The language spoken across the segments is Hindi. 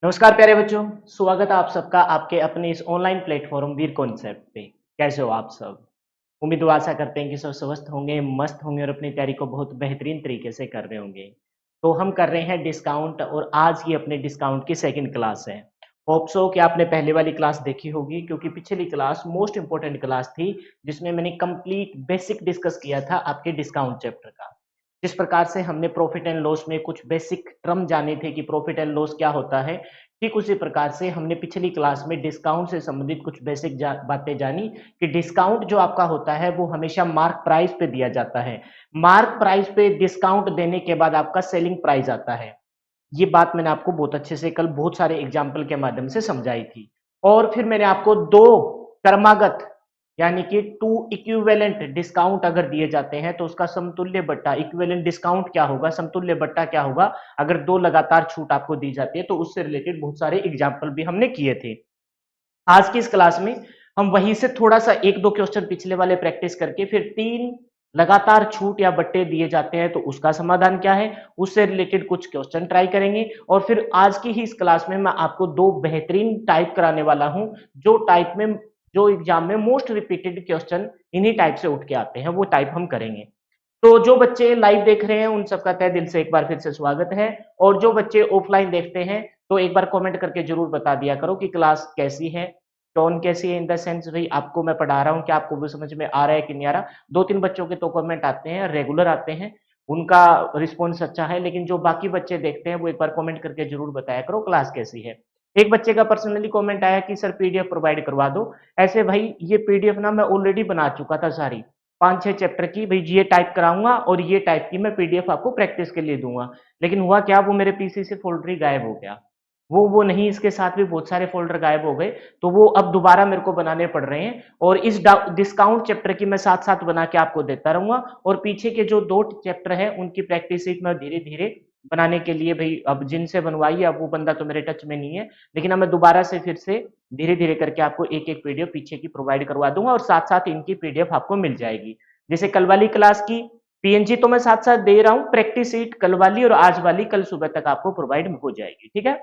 नमस्कार प्यारे बच्चों, स्वागत है आप सबका आपके अपने इस ऑनलाइन प्लेटफॉर्म वीर कॉन्सेप्ट पे। कैसे हो आप सब? उम्मीद और आशा करते हैं कि सब स्वस्थ होंगे, मस्त होंगे और अपनी तैयारी को बहुत बेहतरीन तरीके से कर रहे होंगे। तो हम कर रहे हैं डिस्काउंट और आज की अपने डिस्काउंट की सेकंड क्लास है। होप सो कि आपने पहले वाली क्लास देखी होगी क्योंकि पिछली क्लास मोस्ट इंपोर्टेंट क्लास थी जिसमें मैंने कंप्लीट बेसिक डिस्कस किया था आपके डिस्काउंट चैप्टर का। जिस प्रकार से हमने प्रॉफिट एंड लॉस में कुछ बेसिक टर्म जाने थे कि प्रॉफिट एंड लॉस क्या होता है, ठीक उसी प्रकार से हमने पिछली क्लास में डिस्काउंट से संबंधित कुछ बेसिक बातें जानी कि डिस्काउंट जो आपका होता है वो हमेशा मार्क प्राइस पे दिया जाता है। मार्क प्राइस पे डिस्काउंट देने के बाद आपका सेलिंग प्राइस आता है। ये बात मैंने आपको बहुत अच्छे से कल बहुत सारे एग्जाम्पल के माध्यम से समझाई थी। और फिर मैंने आपको दो क्रमागत यानी कि टू इक्विवेलेंट डिस्काउंट अगर दिए जाते हैं तो उसका समतुल्य बट्टा इक्विवेलेंट डिस्काउंट क्या होगा, समतुल्य बट्टा क्या होगा अगर दो लगातार छूट आपको दी जाती है, तो उससे रिलेटेड बहुत सारे एग्जाम्पल भी हमने किए थे। आज की इस क्लास में हम वहीं से थोड़ा सा एक दो क्वेश्चन पिछले वाले प्रैक्टिस करके फिर तीन लगातार छूट या बट्टे दिए जाते हैं तो उसका समाधान क्या है, उससे रिलेटेड कुछ क्वेश्चन ट्राई करेंगे। और फिर आज की ही इस क्लास में मैं आपको दो बेहतरीन टाइप कराने वाला हूं जो टाइप में जो एग्जाम में मोस्ट रिपीटेड क्वेश्चन इन्हीं टाइप से उठ के आते हैं वो टाइप हम करेंगे। तो जो बच्चे लाइव देख रहे हैं उन सबका तहे दिल से एक बार फिर से स्वागत है। और जो बच्चे ऑफलाइन देखते हैं तो एक बार कमेंट करके जरूर बता दिया करो कि क्लास कैसी है, टोन कैसी है, इन द सेंस भाई आपको मैं पढ़ा रहा हूँ क्या आपको भी समझ में आ रहा है कि नहीं आ रहा। दो तीन बच्चों के तो कमेंट आते हैं, रेगुलर आते हैं, उनका रिस्पॉन्स अच्छा है, लेकिन जो बाकी बच्चे देखते हैं वो एक बार कमेंट करके जरूर बताया करो क्लास कैसी है। एक बच्चे का पर्सनली कमेंट आया कि सर पीडीएफ प्रोवाइड करवा दो। ऐसे भाई ये पीडीएफ ना मैं ऑलरेडी बना चुका था सारी 5-6 चैप्टर की, भाई ये टाइप कराऊंगा और ये टाइप की मैं पीडीएफ आपको प्रैक्टिस के लिए दूंगा। लेकिन हुआ क्या, वो मेरे पीसी से फोल्डर ही गायब हो गया। वो नहीं, इसके साथ भी बहुत सारे फोल्डर गायब हो गए, तो वो अब दोबारा मेरे को बनाने पड़ रहे हैं। और इस डिस्काउंट चैप्टर की मैं साथ साथ बना के आपको देता रहूंगा और पीछे के जो दो चैप्टर है उनकी प्रैक्टिस शीट मैं धीरे धीरे बनाने के लिए, भाई अब जिनसे बनवाई अब वो बंदा तो मेरे टच में नहीं है, लेकिन अब मैं दोबारा से फिर से धीरे धीरे करके आपको एक एक पीडीएफ पीछे की प्रोवाइड करवा दूंगा और साथ साथ इनकी पीडीएफ आपको मिल जाएगी। जैसे कल वाली क्लास की पीएनजी तो मैं साथ साथ दे रहा हूँ, प्रैक्टिस शीट कल वाली और आज वाली कल सुबह तक आपको प्रोवाइड हो जाएगी। ठीक है,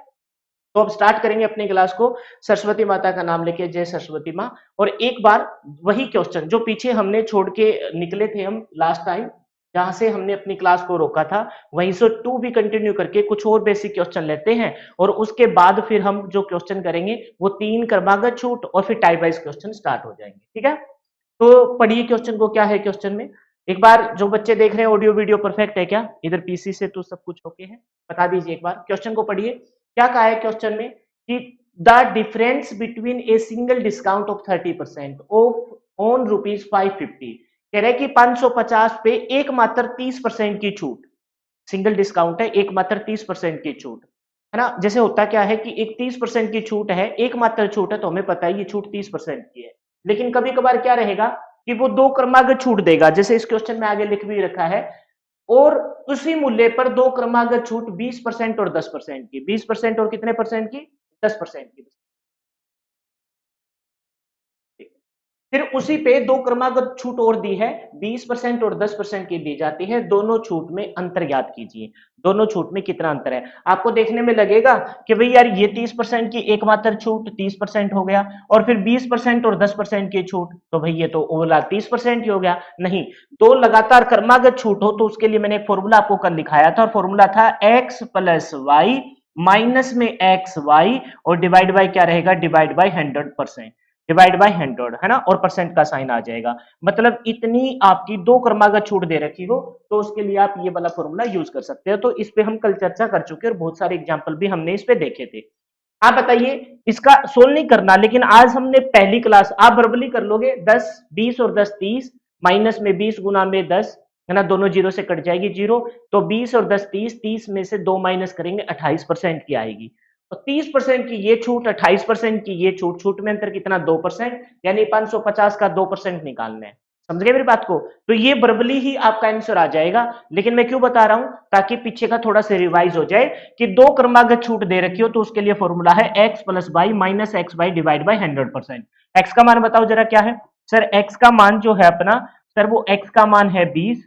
तो अब स्टार्ट करेंगे अपनी क्लास को सरस्वती माता का नाम लेके, जय सरस्वती माँ। और एक बार वही क्वेश्चन जो पीछे हमने छोड़ के निकले थे हम लास्ट टाइम, जहां से हमने अपनी क्लास को रोका था, वहीं से टू भी कंटिन्यू करके कुछ और बेसिक क्वेश्चन लेते हैं और उसके बाद फिर हम जो क्वेश्चन करेंगे वो तीन क्रमागत छूट और फिर टाइप वाइज क्वेश्चन स्टार्ट हो जाएंगे। ठीक है, तो पढ़िए क्वेश्चन को, क्या है क्वेश्चन में। एक बार जो बच्चे देख रहे हैं ऑडियो वीडियो परफेक्ट है क्या, इधर पीसी से तो सब कुछ ओके है, बता दीजिए एक बार क्वेश्चन को पढ़िए। क्या कहा है क्वेश्चन में कि the difference between a single discount of 30% of on ₹550, कह रहे हैं कि 550 पे एकमात्र 30% की छूट, सिंगल डिस्काउंट है, एकमात्र 30% की छूट है ना। जैसे होता क्या है कि एक 30% की छूट है, एकमात्र छूट है, तो हमें पता है ये छूट 30% की है। लेकिन कभी कभार क्या रहेगा कि वो दो क्रमागत छूट देगा, जैसे इस क्वेश्चन में आगे लिख भी रखा है, और उसी मूल्य पर दो क्रमागत छूट 20% और 10% की, 20% और कितने परसेंट की, 10% की। फिर उसी पे दो क्रमागत छूट और दी है, 20% और 10% की दी जाती है। दोनों छूट में अंतर ज्ञात कीजिए, दोनों छूट में कितना अंतर है। आपको देखने में लगेगा कि भाई यार ये 30% की एकमात्र छूट 30% हो गया और फिर 20% और 10% की छूट, तो भाई ये तो ओवरऑल 30% ही हो गया। नहीं, दो लगातार क्रमागत छूट हो तो उसके लिए मैंने एक फॉर्मूला आपको कल दिखाया था और फॉर्मूला था x प्लस वाई माइनस में एक्स वाई और डिवाइड बाय क्या रहेगा, डिवाइड बाय 100%, डिवाइड बाय 100 है ना, और परसेंट का साइन आ जाएगा। मतलब इतनी आपकी दो क्रमागत छूट दे रखी हो तो उसके लिए आप ये वाला फॉर्मूला यूज कर सकते हो। तो इस पे हम कल चर्चा कर चुके हैं और बहुत सारे एग्जांपल भी हमने इस पे देखे थे। आप बताइए, इसका सोल्व नहीं करना, लेकिन आज हमने पहली क्लास, आप वर्बली कर लोगे, 10 20 और 10 30, माइनस में 20 गुना में 10 है ना, दोनों जीरो से कट जाएगी जीरो, तो 20 और 10 30, 30 में से दो माइनस करेंगे 28% की आएगी। और 30% की ये छूट, 28% की ये छूट, छूट में अंतर कितना, 2%, यानी 550 का 2% निकालना है। समझ गए मेरी बात को, तो ये वर्बली ही आपका आंसर आ जाएगा। लेकिन मैं क्यों बता रहा हूं, ताकि पीछे का थोड़ा सा रिवाइज हो जाए कि दो क्रमागत छूट दे रखी हो तो उसके लिए फॉर्मूला है x plus Y minus X Y divide by 100%। X का मान बताओ जरा क्या है सर, एक्स का मान जो है अपना, सर वो एक्स का मान है 20।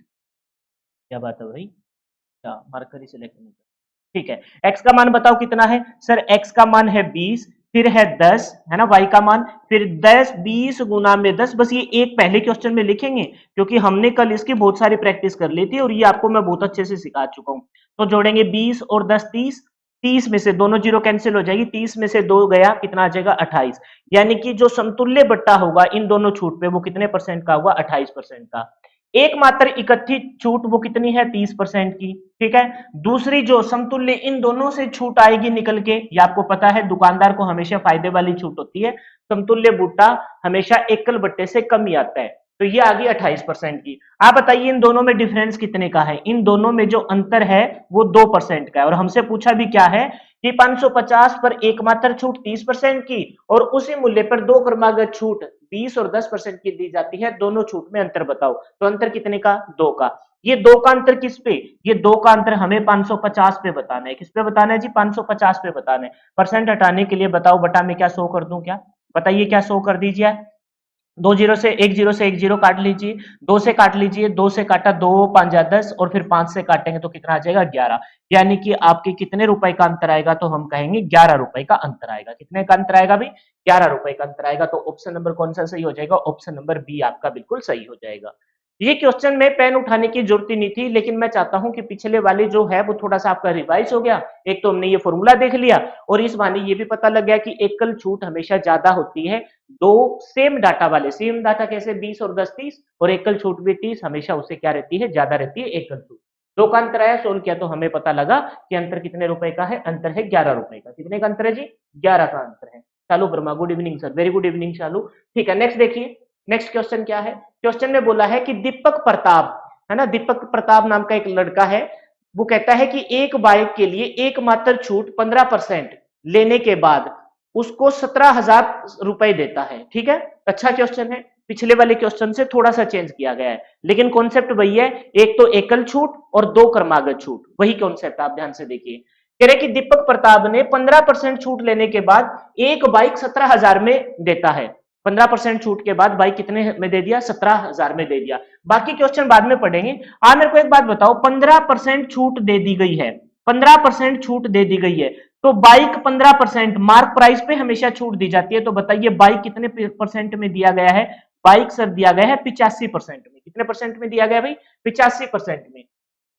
क्या बात है भाई, क्या मार्कर ही सिलेक्ट नहीं कर, ठीक है, x का मान बताओ कितना है सर, x का मान है 20, फिर है 10, है ना, y का मान, फिर 10 20 गुना में 10, बस ये एक पहले क्वेश्चन में लिखेंगे क्योंकि हमने कल इसकी बहुत सारी प्रैक्टिस कर ली थी और ये आपको मैं बहुत अच्छे से सिखा चुका हूं। तो जोड़ेंगे 20 और 10 30, 30 में से दोनों जीरो कैंसिल हो जाएगी, 30 में से 2 गया, कितना आ जाएगा 28, यानी कि जो समतुल्य बट्टा होगा इन दोनों छूट पे वो कितने परसेंट का होगा, 28% का। एकमात्र इकट्ठी छूट वो कितनी है, 30% की, ठीक है। दूसरी जो समतुल्य इन दोनों से छूट आएगी निकल के, ये आपको पता है दुकानदार को हमेशा फायदे वाली छूट होती है, समतुल्य बूटा हमेशा एकल बट्टे से कम ही आता है, तो ये आ गई 28% की। आप बताइए इन दोनों में डिफरेंस कितने का है, इन दोनों में जो अंतर है वो 2% का है, और हमसे पूछा भी क्या है कि 550 पर एकमात्र छूट 30% की और उसी मूल्य पर दो क्रमागत छूट 20 और 10% की दी जाती है, दोनों छूट में अंतर बताओ। तो अंतर कितने का, 2 का। ये 2 का अंतर किस पे, ये 2 का अंतर हमें 550 पे बताना है। किस पे बताना है जी, 550 पे बताना है। परसेंट हटाने के लिए बताओ बटा में क्या शो कर दूं, क्या बताइए, क्या शो कर दीजिए। दो जीरो से एक जीरो काट लीजिए, 2 से काट लीजिए, 2 से काटा 2 5 जा 10 और फिर 5 से काटेंगे तो कितना आ जाएगा 11, यानी कि आपके कितने रुपए का अंतर आएगा, तो हम कहेंगे 11 रुपए का अंतर आएगा। कितने का अंतर आएगा भाई, 11 रुपए का अंतर आएगा। तो ऑप्शन नंबर कौन सा सही हो जाएगा, ऑप्शन नंबर बी आपका बिल्कुल सही हो जाएगा। ये क्वेश्चन में पेन उठाने की जरूरत ही नहीं थी, लेकिन मैं चाहता हूं कि पिछले वाले जो है वो थोड़ा सा आपका रिवाइज हो गया। एक तो हमने ये फॉर्मूला देख लिया और इस बहाने ये भी पता लग गया कि एकल छूट हमेशा ज्यादा होती है दो सेम डाटा वाले। सेम डाटा कैसे, 20 और 10 30, और एकल छूट भी 30, हमेशा उससे क्या रहती है, ज्यादा रहती है एकल छूट। दो का अंतर आया, सोल्व किया तो हमें पता लगा कि अंतर कितने रुपए का है, अंतर है 11 रुपए का। कितने का अंतर है जी, 11 का अंतर है। चालू Verma, good evening sir, very good evening चालू। ठीक है, नेक्स्ट देखिए, नेक्स्ट क्वेश्चन क्या है। क्वेश्चन में बोला है कि दीपक प्रताप, है ना, दीपक प्रताप नाम का एक लड़का है, वो कहता है कि एक बाइक के लिए एकमात्र छूट 15% लेने के बाद उसको 17,000 रुपए देता है, ठीक है। अच्छा क्वेश्चन है, पिछले वाले क्वेश्चन से थोड़ा सा चेंज किया गया है, लेकिन कॉन्सेप्ट वही है, एक तो एकल छूट और दो क्रमागत छूट, वही कॉन्सेप्ट। आप ध्यान से देखिए, कह रहे कि दीपक प्रताप ने 15% छूट लेने के बाद एक बाइक 17,000 में देता है। 15% छूट के बाद बाइक कितने में दे दिया, 17,000 में दे दिया। बाकी क्वेश्चन बाद में पढ़ेंगे। आप मेरे को एक बात बताओ, 15% छूट दे दी गई है, 15% छूट दे दी गई है, तो बाइक 15% मार्क प्राइस पे हमेशा छूट दी जाती है, तो बताइए बाइक कितने परसेंट में दिया गया है, बाइक सर दिया गया है 85% में। कितने परसेंट में दिया गया भाई, 85% में।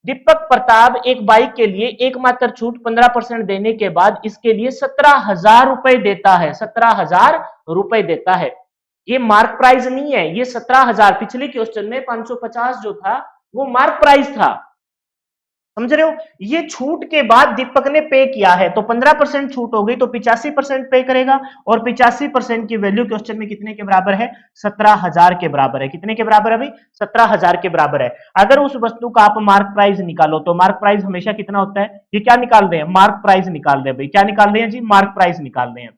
दीपक प्रताप एक बाइक के लिए एकमात्र छूट 15% देने के बाद इसके लिए 17,000 रुपए देता है, 17,000 रुपए देता है। ये मार्क प्राइस नहीं है, ये 17,000, पिछले क्वेश्चन में 550 जो था वो मार्क प्राइस था, समझ रहे हो। ये छूट के बाद दीपक ने पे किया है, तो 15% छूट हो गई तो 85% पे करेगा, और 85% की वैल्यू क्वेश्चन में कितने के बराबर है, 17,000 के बराबर है। कितने के बराबर है भाई, 17,000 के बराबर है। अगर उस वस्तु का आप मार्क प्राइस निकालो तो मार्क प्राइस हमेशा कितना होता है, ये क्या निकाल रहे हैं, मार्क प्राइस निकाल रहे हैं भाई, क्या निकाल रहे हैं जी, मार्क प्राइस निकाल रहे हैं।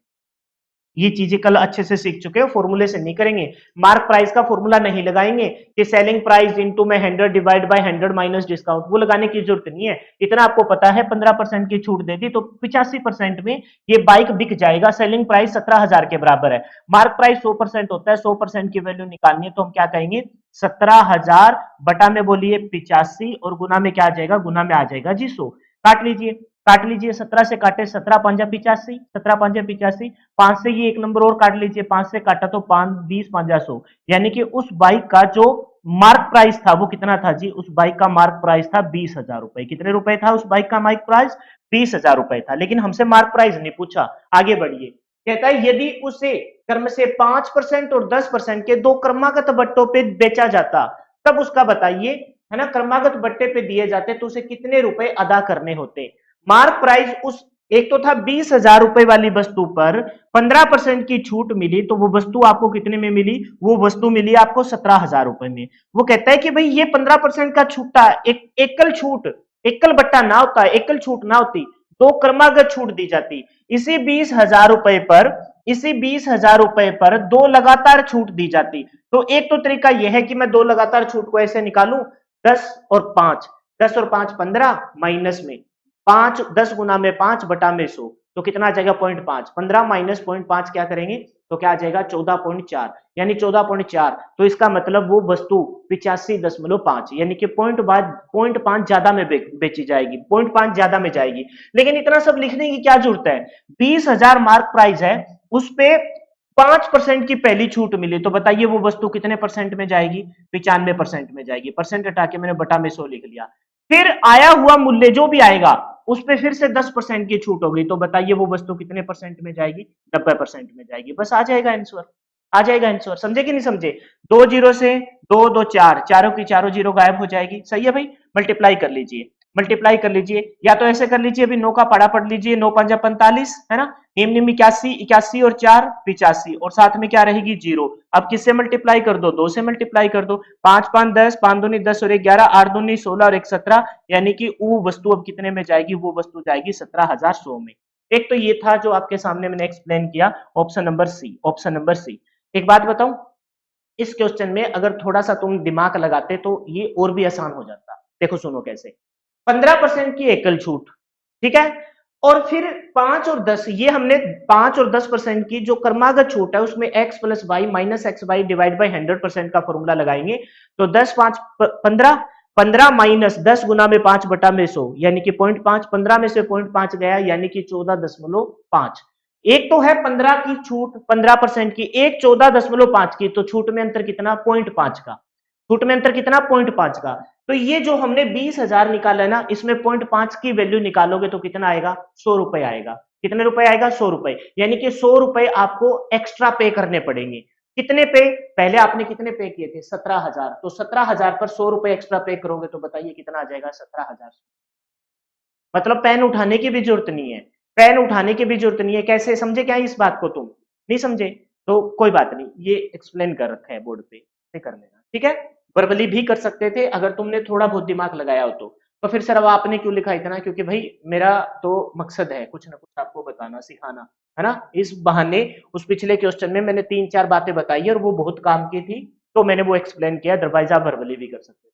ये चीजें कल अच्छे से सीख चुके हो, फॉर्मूले से नहीं करेंगे, मार्क प्राइस का फॉर्मूला नहीं लगाएंगे कि सेलिंग प्राइस इनटू में 100 डिवाइड बाय 100 माइनस डिस्काउंट, वो लगाने की जरूरत नहीं है। इतना आपको पता है 15% की छूट दे दी तो 85% में ये बाइक बिक जाएगा। सेलिंग प्राइस 17,000 के बराबर है, मार्क प्राइस 100% होता है, 100% की वैल्यू निकालनी है तो हम क्या कहेंगे, 17,000 बटा में बोलिए 85 और गुना में क्या आ जाएगा, गुना में आ जाएगा जी 100। काट लीजिए, काट लीजिए, 17 से काटे 17 पंजा 85, 17 पंजा 85, 5 से ये एक नंबर और काट लीजिए, 5 से काटा तो 5 20 पंजा 100, यानी कि उस बाइक का जो मार्क प्राइस था वो कितना था जी, उस बाइक का मार्क प्राइस था 20,000 रुपए। कितने रुपए था उस बाइक का मार्क प्राइस, 20,000 रुपए था। लेकिन हमसे मार्क प्राइस नहीं पूछा। आगे बढ़िए, कहता है यदि उसे क्रम से 5% और 10% के दो क्रमागत बट्टों पे बेचा जाता तब उसका बताइए, है ना, क्रमागत बट्टे पे दिए जाते तो उसे कितने रुपए अदा करने होते। मार्क प्राइस उस, एक तो था 20,000 रुपए वाली वस्तु पर 15% की छूट मिली, तो वो वस्तु आपको कितने में मिली, वो वस्तु मिली आपको 17,000 रुपए में। वो कहता है कि भाई ये 15% का छूटा, एकल छूट, एकल बट्टा ना होता, एकल छूट ना होती, दो क्रमागत छूट दी जाती। इसी 20,000 रुपए पर, इसी 20,000 रुपए पर दो लगातार छूट दी जाती। तो एक तो तरीका यह है कि मैं दो लगातार छूट को ऐसे निकालूं, 10 और 5, 10 और 5 15 माइनस में 5, 10 गुना में 5 बटा में 100, तो कितना आ जाएगा 0.5, 15 माइनस 0.5 क्या करेंगे तो क्या आ जाएगा 14.4, यानी 14.4। तो इसका मतलब वो वस्तु 85.5 यानी कि पॉइंट पांच ज्यादा में बेची जाएगी, 0.5 ज्यादा में जाएगी। लेकिन इतना सब लिखने की क्या जरूरत है, 20,000 मार्क प्राइस है, उस पे 5% की पहली छूट मिली, तो बताइए वो वस्तु कितने परसेंट में जाएगी, 95% में जाएगी। परसेंट हटा के मैंने बटा में 100 लिख लिया। फिर आया हुआ मूल्य जो भी आएगा उस पे फिर से 10% की छूट होगी, तो बताइए वो वस्तु कितने परसेंट में जाएगी, 90% में जाएगी। बस आ जाएगा आंसर, आ जाएगा आंसर। समझे कि नहीं समझे, दो जीरो से दो दो चार, चारों की चारों जीरो गायब हो जाएगी। सही है भाई, मल्टीप्लाई कर लीजिए, मल्टीप्लाई कर लीजिए, या तो ऐसे कर लीजिए, अभी 9 का पाड़ा पढ़ लीजिए, 9 पंजा 45 है ना, निम निम 81, 81 और 4 85, और साथ में क्या रहेगी जीरो। अब किससे मल्टीप्लाई कर दो, 2 से मल्टीप्लाई कर दो, 5 5 10, 5 दूनी 10 और 1 11, 8 दूनी 16 और 1 17, यानी कि वो वस्तु अब कितने में जाएगी, वो वस्तु जाएगी 17,100 में। एक तो ये था जो आपके सामने मैंने एक्सप्लेन किया, option number C, option number C. एक बात बताऊं, इस क्वेश्चन में अगर थोड़ा सा तुम दिमाग लगाते तो ये और भी आसान हो जाता। देखो सुनो कैसे, 15% की एकल छूट, ठीक है, और फिर 5 और 10, ये हमने 5 और 10% की जो क्रमागत छूट है उसमें x plus Y minus X Y divide by 100% का फॉर्मूला लगाएंगे। तो 10 5 15, 15 माइनस 10 गुना में 5 बटा में 100, यानी कि 0.5, 15 में से 0.5 गया, यानी कि 14.5। एक तो है 15 की छूट, 15% की, एक 14.5 की, तो छूट में अंतर कितना, 0.5 का। छूट में अंतर कितना, 0.5 का। तो ये जो हमने 20,000 निकाला है ना, इसमें 0.5 की वैल्यू निकालोगे तो कितना आएगा, 100 रुपए आएगा। कितने रुपए आएगा, 100 रुपए, यानी कि 100 रुपए आपको एक्स्ट्रा पे करने पड़ेंगे। कितने पे, पहले आपने कितने पे किए थे, 17,000, तो 17,000 पर 100 रुपए एक्स्ट्रा पे करोगे तो बताइए कितना आ जाएगा, 17,000। मतलब पेन उठाने की भी जरूरत नहीं है, पेन उठाने की भी जरूरत नहीं है। कैसे समझे क्या इस बात को, तुम नहीं समझे तो कोई बात नहीं, ये एक्सप्लेन कर रखा है बोर्ड पे, से कर लेना, ठीक है। वर्बली भी कर सकते थे अगर तुमने थोड़ा बहुत दिमाग लगाया हो तो फिर सर अब आपने क्यों लिखा इतना, क्योंकि भाई मेरा तो मकसद है कुछ ना कुछ आपको बताना सिखाना, है ना। इस बहाने उस पिछले क्वेश्चन में मैंने 3 4 बातें बताई और वो बहुत काम की थी, तो मैंने वो एक्सप्लेन किया, अदरवाइज आप वर्बली भी कर सकते थे।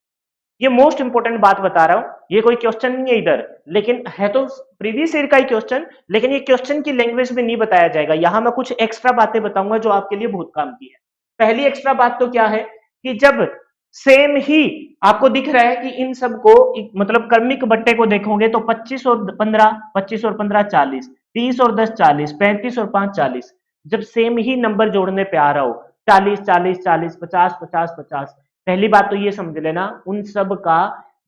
ये मोस्ट इंपोर्टेंट बात बता रहा हूं, ये कोई क्वेश्चन नहीं है इधर, लेकिन है तो प्रीवियस ईयर का ही क्वेश्चन, लेकिन ये क्वेश्चन की लैंग्वेज में नहीं बताया जाएगा। यहां मैं कुछ एक्स्ट्रा बातें बताऊंगा जो आपके लिए बहुत काम की है। पहली एक्स्ट्रा बात तो क्या है कि जब सेम ही आपको दिख रहा है कि इन सबको मतलब क्रमिक बट्टे को देखोगे तो 25 और 15, 25 और 15 40, 30 और 10 40, 35 और 5 40, जब सेम ही नंबर जोड़ने पे आ रहा हो 40 40 40, 50 50 50, पहली बात तो ये समझ लेना उन सब का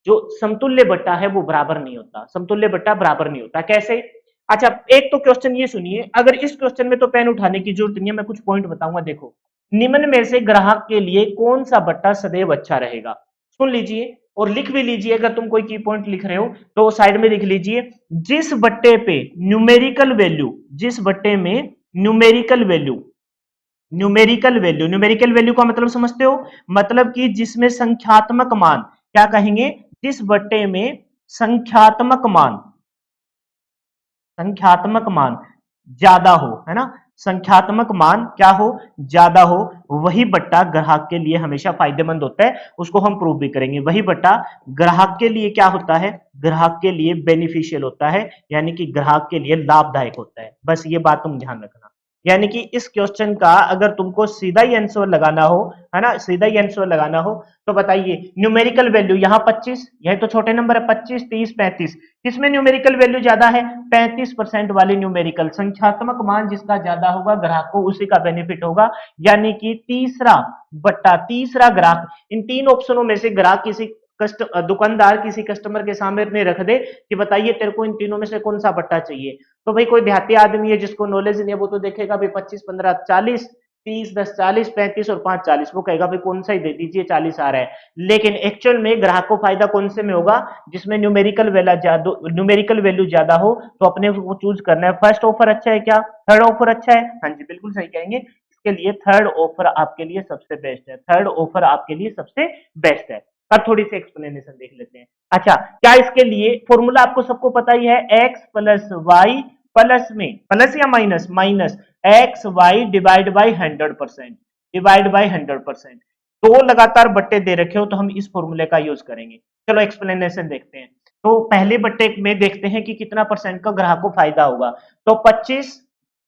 जो समतुल्य बट्टा है वो बराबर नहीं होता, समतुल्य बट्टा बराबर नहीं होता। कैसे, अच्छा एक तो क्वेश्चन ये सुनिए, अगर इस क्वेश्चन में तो पेन उठाने की जरूरत नहीं है, मैं कुछ पॉइंट बताऊंगा। देखो, निम्न में से ग्राहक के लिए कौन सा बट्टा सदैव अच्छा रहेगा, सुन लीजिए और लिख भी लीजिए। अगर तुम कोई की पॉइंट लिख रहे हो तो साइड में लिख लीजिए, जिस बट्टे पे न्यूमेरिकल वैल्यू, जिस बट्टे में numerical value, numerical value, numerical value का मतलब समझते हो, मतलब कि जिसमें संख्यात्मक मान, क्या कहेंगे, जिस बट्टे में संख्यात्मक मान, संख्यात्मक मान ज्यादा हो, है ना, संख्यात्मक मान क्या हो, ज्यादा हो, वही बट्टा ग्राहक के लिए हमेशा फायदेमंद होता है। उसको हम प्रूव भी करेंगे, वही बट्टा ग्राहक के लिए क्या होता है, ग्राहक के लिए बेनिफिशियल होता है, यानी कि ग्राहक के लिए लाभदायक होता है। बस ये बात तुम ध्यान रखना। यानी कि इस क्वेश्चन का अगर तुमको सीधा ही आंसर लगाना हो, है ना, सीधा ही आंसर लगाना हो, तो बताइए न्यूमेरिकल वैल्यू यहाँ 25, यह तो छोटे नंबर है, 25 30 35, किसमें न्यूमेरिकल वैल्यू ज्यादा है, 35% वाली न्यूमेरिकल, संख्यात्मक मान जिसका ज्यादा होगा ग्राहक को उसी का बेनिफिट होगा, यानी कि तीसरा बट्टा, तीसरा ग्राहक। इन तीन ऑप्शनों में से ग्राहक किसी दुकानदार किसी कस्टमर के सामने रख दे कि बताइए तेरे को इन तीनों में से कौन सा बट्टा चाहिए, तो भाई कोई देहाती आदमी है जिसको नॉलेज नहीं है वो तो देखेगा भाई 25 15 40, 30 10 40, 35 और 5 40, वो कहेगा भाई कौन सा ही दे दीजिए 40 आ रहा है। लेकिन एक्चुअल में ग्राहक को फायदा कौन से में होगा, जिसमें न्यूमेरिकल वैल्यू ज्यादा हो, तो अपने को चूज करना है। फर्स्ट ऑफर अच्छा है क्या, थर्ड ऑफर अच्छा है, हाँ जी बिल्कुल सही कहेंगे, इसके लिए थर्ड ऑफर आपके लिए सबसे बेस्ट है, थर्ड ऑफर आपके लिए सबसे बेस्ट है। अब थोड़ी सी एक्सप्लेनेशन देख लेते हैं। अच्छा, क्या इसके लिए फॉर्मूला आपको सबको पता ही है, एक्स प्लस वाई प्लस में, प्लस या minus, minus X Y divide by 100%, divide by 100%। दो लगातार बट्टे दे रखे हो तो हम इस फॉर्मूले का यूज करेंगे। चलो एक्सप्लेनेशन देखते हैं। तो पहले बट्टे में देखते हैं कि कितना परसेंट का ग्राहक को फायदा होगा। तो 25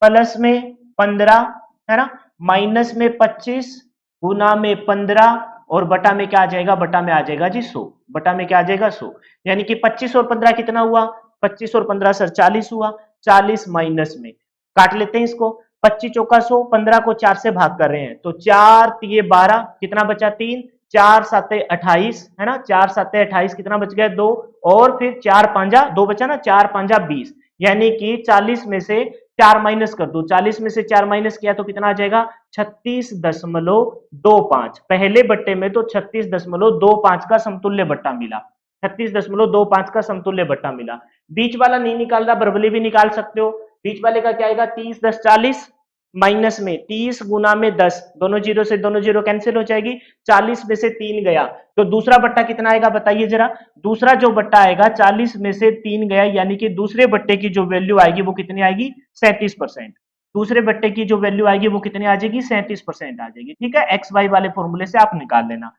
प्लस में 15 है ना, माइनस में 25 गुना में 15 और बटा में क्या आ जाएगा, बटा में आ जाएगा जी 100, बटा में क्या आ जाएगा 100, यानी कि 25 और 15 कितना हुआ, 25 और 15 सर 40 हुआ, 40 माइनस में काट लेते हैं इसको, 25 चौका 100, 15 को 4 से भाग कर रहे हैं तो 4 तिये 12, कितना बचा 3, 4 साते 28 है ना, 4 साते 28, कितना बच गया 2, और फिर 4 पांजा 2 बचा ना, 4 पांजा 20, यानी कि 40 में से 4 माइनस कर दो, 40 में से 4 माइनस किया तो कितना आ जाएगा 36.25। पहले बट्टे में तो 36.25 का समतुल्य बट्टा मिला, 36.25 का समतुल्य बट्टा मिला। बीच वाला नहीं निकाल रहा, बरबली भी निकाल सकते हो, बीच वाले का क्या आएगा 30 10 40 माइनस में 30 गुना में 10, दोनों जीरो से दोनों जीरो कैंसिल हो जाएगी, 40 में से 3 गया तो दूसरा बट्टा कितना आएगा बताइए जरा, दूसरा जो बट्टा आएगा 40 में से 3 गया, यानी कि दूसरे बट्टे की जो वैल्यू आएगी वो कितनी आएगी 37%। दूसरे बट्टे की जो वैल्यू आएगी वो कितनी आ जाएगी 37% आ जाएगी। ठीक है, एक्स वाई वाले फॉर्मूले से आप निकाल लेना।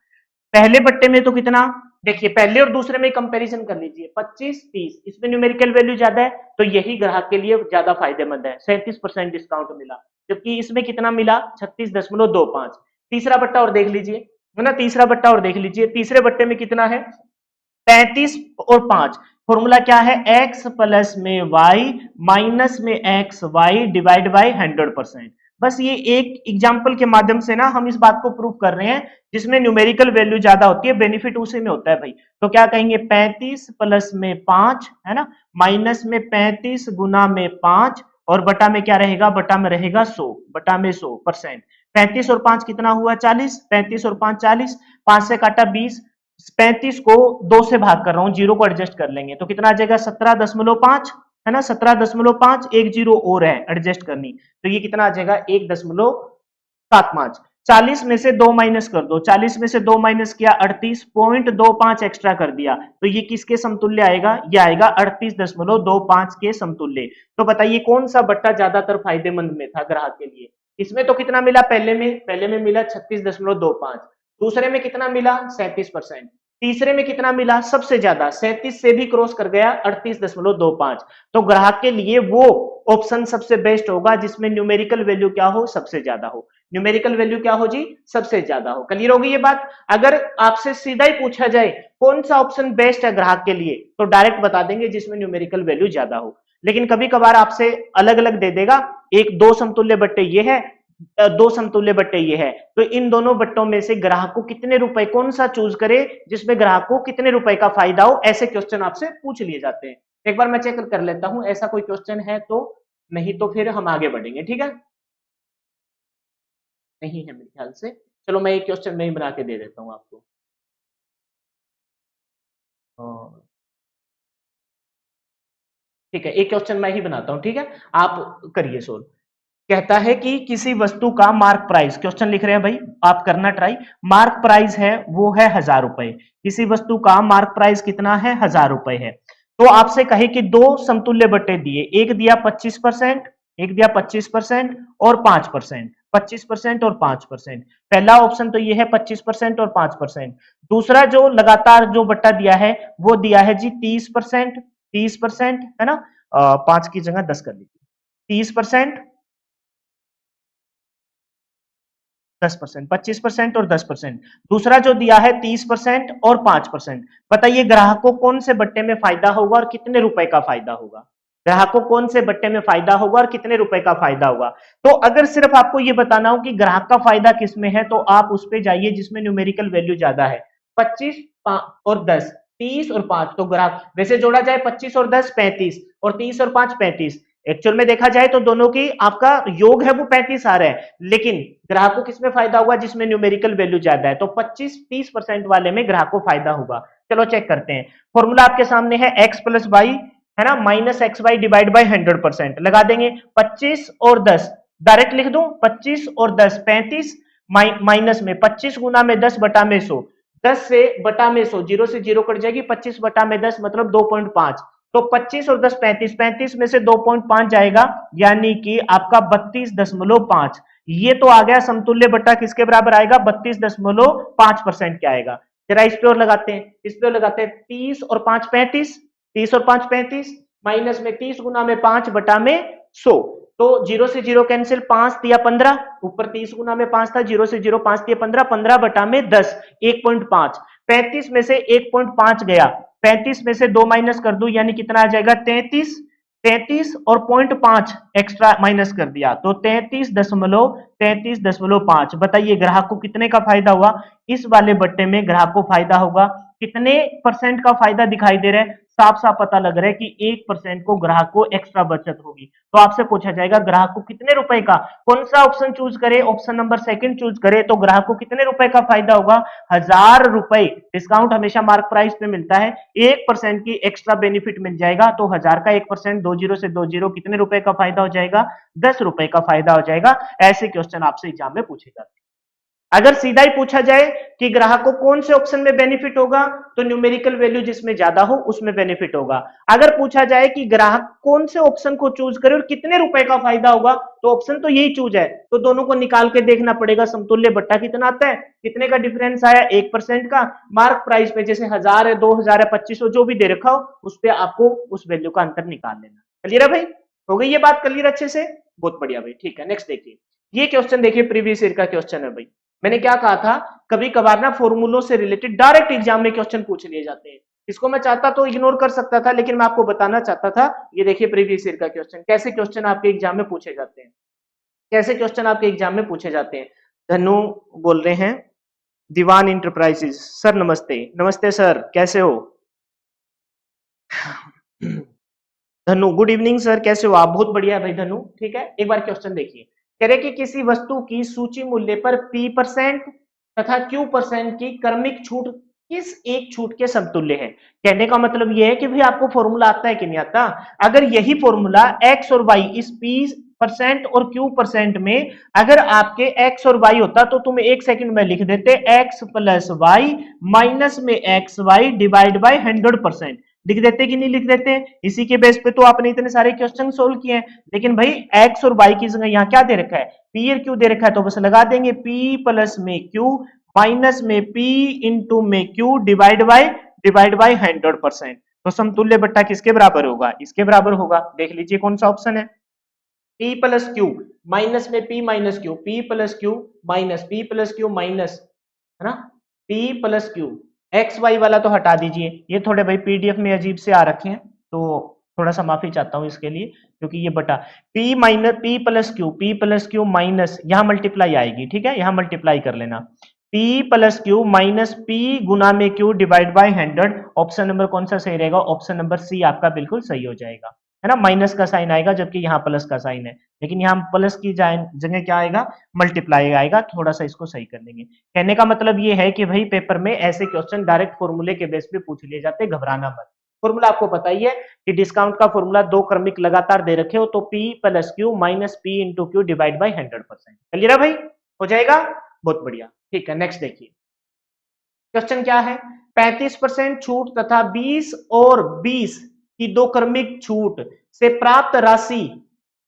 पहले बट्टे में तो कितना, देखिए पहले और दूसरे में कंपैरिजन कर लीजिए, 25 30, इसमें न्यूमेरिकल वैल्यू ज्यादा है तो यही ग्राहक के लिए ज्यादा फायदेमंद है, 37% डिस्काउंट मिला, जबकि इसमें कितना मिला 36.25। तीसरा बट्टा और देख लीजिए, है ना, तीसरा बट्टा और देख लीजिए, तीसरे बट्टे में कितना है 35 और 5, फॉर्मूला क्या है x प्लस में y माइनस में एक्स वाई डिवाइड बाई 100%। बस ये एक एग्जाम्पल के माध्यम से ना हम इस बात को प्रूव कर रहे हैं, जिसमें न्यूमेरिकल वैल्यू ज्यादा होती है बेनिफिट उसी में होता है भाई। तो क्या कहेंगे 35 प्लस में 5 है ना, माइनस में 35 गुना में 5 और बटा में क्या रहेगा, बटा में रहेगा 100, बटा में 100%। 35 और 5 कितना हुआ 40, 35 और 5 40, 5 से काटा 20, 35 को 2 से भाग कर रहा हूं, जीरो को एडजस्ट कर लेंगे तो कितना आ जाएगा 17.5 है ना, 17.5, एक जीरो और है एडजस्ट करनी तो ये कितना आ जाएगा 1.75। 40 में से 2 माइनस कर दो, 40 में से 2 माइनस किया 38.25 एक्स्ट्रा कर दिया तो ये किसके समतुल्य आएगा, ये आएगा 38.25 के समतुल्य। तो बताइए कौन सा बट्टा ज्यादातर फायदेमंद में था ग्राहक के लिए। इसमें तो कितना मिला, पहले में मिला 36.25, दूसरे में कितना मिला 37%, तीसरे में कितना मिला सबसे ज्यादा 37 से भी क्रॉस कर गया 38.25। तो ग्राहक के लिए वो ऑप्शन सबसे बेस्ट होगा जिसमें न्यूमेरिकल वैल्यू क्या हो, सबसे ज्यादा हो, न्यूमेरिकल वैल्यू क्या हो जी, सबसे ज्यादा हो। क्लियर होगी ये बात। अगर आपसे सीधा ही पूछा जाए कौन सा ऑप्शन बेस्ट है ग्राहक के लिए तो डायरेक्ट बता देंगे जिसमें न्यूमेरिकल वैल्यू ज्यादा हो, लेकिन कभी कभार आपसे अलग अलग दे देगा, एक दो समतुल्य बट्टे ये है, दो समतुल्य बट्टे ये है, तो इन दोनों बट्टों में से ग्राहक को कितने रुपए, कौन सा चूज करे जिसमें ग्राहक को कितने रुपए का फायदा हो, ऐसे क्वेश्चन आपसे पूछ लिए जाते हैं। एक बार मैं चेक कर लेता हूं ऐसा कोई क्वेश्चन है तो, नहीं तो फिर हम आगे बढ़ेंगे। ठीक है, नहीं है मेरे ख्याल से, चलो मैं एक क्वेश्चन में ही बना के दे देता हूं आपको। और ठीक है, एक क्वेश्चन मैं ही बनाता हूं, ठीक है, आप करिए सोल्व। कहता है कि किसी वस्तु का मार्क प्राइस, क्वेश्चन लिख रहे हैं भाई आप करना ट्राई, मार्क प्राइस है वो है 1000 रुपए, किसी वस्तु का मार्क प्राइस कितना है 1000 रुपए है। तो आपसे कहे कि दो समतुल्य बट्टे दिए, एक दिया 25%, एक दिया 25% और 5%, 25% और 5%। पहला ऑप्शन तो ये है 25% और 5%। दूसरा जो लगातार जो बट्टा दिया है वो दिया है जी 30%, 30% है ना, 5 की जगह 10 कर लीजिए, 30%, 10%, 25% और 10%। दूसरा जो दिया है 30% और 5%। बताइए ग्राहक को कौन से बट्टे में फायदा होगा और कितने रुपए का फायदा होगा, ग्राहक को कौन से बट्टे में फायदा होगा और कितने रुपए का फायदा होगा। तो अगर सिर्फ आपको यह बताना हो कि ग्राहक का फायदा किसमें है तो आप उस पे जाइए जिसमें न्यूमेरिकल वैल्यू ज्यादा है, 25 और 10, 30 और 5, तो ग्राहक वैसे जोड़ा जाए 25 और 10 35 और 30 और 5 35, एक्चुअल में देखा जाए तो दोनों की आपका योग है वो 35 आ रहा है, लेकिन ग्राहक को किसमें फायदा होगा जिसमें न्यूमेरिकल वैल्यू ज्यादा है, तो 25-30% वाले में ग्राहक को फायदा होगा। चलो चेक करते हैं, फॉर्मूला आपके सामने है x प्लस वाई है ना, minus X Y divide by 100%, लगा देंगे 25 और 10, डायरेक्ट लिख दूं 25 और 10 35, माइनस में 25 गुना में 10 बटा में 100, 10 से बटा में 100, जीरो से जीरो कट जाएगी, 25 बटा में 10 मतलब 2.5, तो 25 और 10 35, 35 में से 2.5 जाएगा यानी कि आपका 32.5, ये तो आ गया समतुल्य बट्टा किसके बराबर आएगा 32.5% क्या आएगा। जरा इस पे और लगाते हैं, इस पे और लगाते हैं, 30 और 5 35, 30 और 5 35, माइनस में 30 गुना में 5 बटा में 100, तो 0 से 0 कैंसिल, 5 दिया 15, ऊपर 30 गुना में 5 था, 0 से 0 5 दिया 15, 15 बटा में 10, 1.5, 35 में से 1.5 गया, 35 में से 2 माइनस कर दूं यानी कितना आ जाएगा 33, 33 और 0.5 एक्स्ट्रा माइनस कर दिया तो 33.5। बताइए ग्राहक को कितने का फायदा हुआ? इस वाले बट्टे में ग्राहक को फायदा होगा कितने परसेंट का फायदा दिखाई दे रहा है? साफ साफ पता लग रहा है कि 1% को ग्राहक को एक्स्ट्रा बचत होगी। तो आपसे पूछा जाएगा ग्राहक को कितने रुपए का, कौन सा ऑप्शन चूज करे? ऑप्शन नंबर सेकंड चूज करे तो ग्राहक को कितने रुपए का फायदा होगा? 1000 रुपए। डिस्काउंट हमेशा मार्क प्राइस पे मिलता है, 1% की एक्स्ट्रा बेनिफिट मिल जाएगा तो 1000 का 1%, 20 से 20 कितने रुपए का फायदा हो जाएगा? 10 रुपए का फायदा हो जाएगा। ऐसे क्वेश्चन आपसे एग्जाम में पूछे जाते हैं। अगर सीधा ही पूछा जाए कि ग्राहक को कौन से ऑप्शन में बेनिफिट होगा, तो न्यूमेरिकल वैल्यू जिसमें ज्यादा हो उसमें बेनिफिट होगा। अगर पूछा जाए कि ग्राहक कौन से ऑप्शन को चूज करे और कितने रुपए का फायदा होगा, तो ऑप्शन तो यही चूज है, तो दोनों को निकाल के देखना पड़ेगा समतुल्य बट्टा कितना आता है, कितने का डिफरेंस आया 1% का। मार्क प्राइस पे जैसे 1000 है, 2000 है, 2500 जो भी दे रखा हो उस पर आपको उस वैल्यू का अंतर निकाल लेना। क्लियर है भाई? हो गई ये बात क्लियर अच्छे से? बहुत बढ़िया भाई। ठीक है, नेक्स्ट देखिए। ये क्वेश्चन देखिए प्रीवियस ईयर का क्वेश्चन है भाई। मैंने क्या कहा था, कभी कभार ना फॉर्मूलों से रिलेटेड डायरेक्ट एग्जाम में क्वेश्चन पूछ लिए जाते हैं। इसको मैं चाहता तो इग्नोर कर सकता था, लेकिन मैं आपको बताना चाहता था। ये देखिए प्रीवियस ईयर का क्वेश्चन, कैसे क्वेश्चन आपके एग्जाम में पूछे जाते हैं, कैसे क्वेश्चन आपके एग्जाम में पूछे जाते हैं। धनु बोल रहे हैं, दीवान इंटरप्राइजेस। सर नमस्ते। नमस्ते सर, कैसे हो? धनु, गुड इवनिंग सर, कैसे हो आप? बहुत बढ़िया भाई धनु। ठीक है, एक बार क्वेश्चन देखिए। कह रहे कि किसी वस्तु की सूची मूल्य पर P% तथा Q% की क्रमिक छूट किस एक छूट के समतुल्य है। कहने का मतलब यह है कि भाई आपको फॉर्मूला आता है कि नहीं आता? अगर यही फॉर्मूला x और y इस P% और Q% में अगर आपके x और y होता तो तुम एक सेकंड में लिख देते x प्लस वाई माइनस में एक्स वाई डिवाइड बाई 100%। लिख देते कि नहीं लिख देते? इसी के बेस पे तो आपने इतने सारे क्वेश्चन सोल्व किए हैं। लेकिन भाई एक्स और वाई की जगह यहाँ क्या दे रखा है? पी और क्यू दे रखा है, तो बस लगा देंगे पी प्लस में क्यू माइनस में पी इंटू में क्यू डिवाइड बाई 100%। तो समतुल्य बट्टा किसके बराबर होगा? इसके बराबर होगा। देख लीजिए कौन सा ऑप्शन है। P प्लस क्यू माइनस में P minus Q, P plus Q minus P plus Q minus, है ना, P plus Q. X Y वाला तो हटा दीजिए, ये थोड़े भाई पीडीएफ में अजीब से आ रखे हैं, तो थोड़ा सा माफी चाहता हूं इसके लिए, क्योंकि ये बटा P minus P plus Q minus, यहाँ मल्टीप्लाई आएगी, ठीक है, यहाँ मल्टीप्लाई कर लेना। P plus Q minus P गुना में Q divide by 100। Option number कौन सा सही रहेगा? ऑप्शन नंबर सी आपका बिल्कुल सही हो जाएगा, है ना। माइनस का साइन आएगा जबकि यहाँ प्लस का साइन है, लेकिन यहाँ प्लस की जगह क्या आएगा? मल्टीप्लाई आएगा। थोड़ा सा इसको सही कर लेंगे। कहने का मतलब ये है कि भाई पेपर में ऐसे क्वेश्चन डायरेक्ट फॉर्मूले के बेस पे पूछ लिए जाते, घबराना मत। फॉर्मूला आपको पता ही है कि डिस्काउंट का फॉर्मूला दो क्रमिक लगातार दे रखे हो तो P plus Q minus P into Q divide by 100%। Clear है भाई? हो जाएगा, बहुत बढ़िया। ठीक है, नेक्स्ट देखिए क्वेश्चन क्या है। 35% छूट तथा 20 और 20 की दो क्रमिक छूट से प्राप्त राशि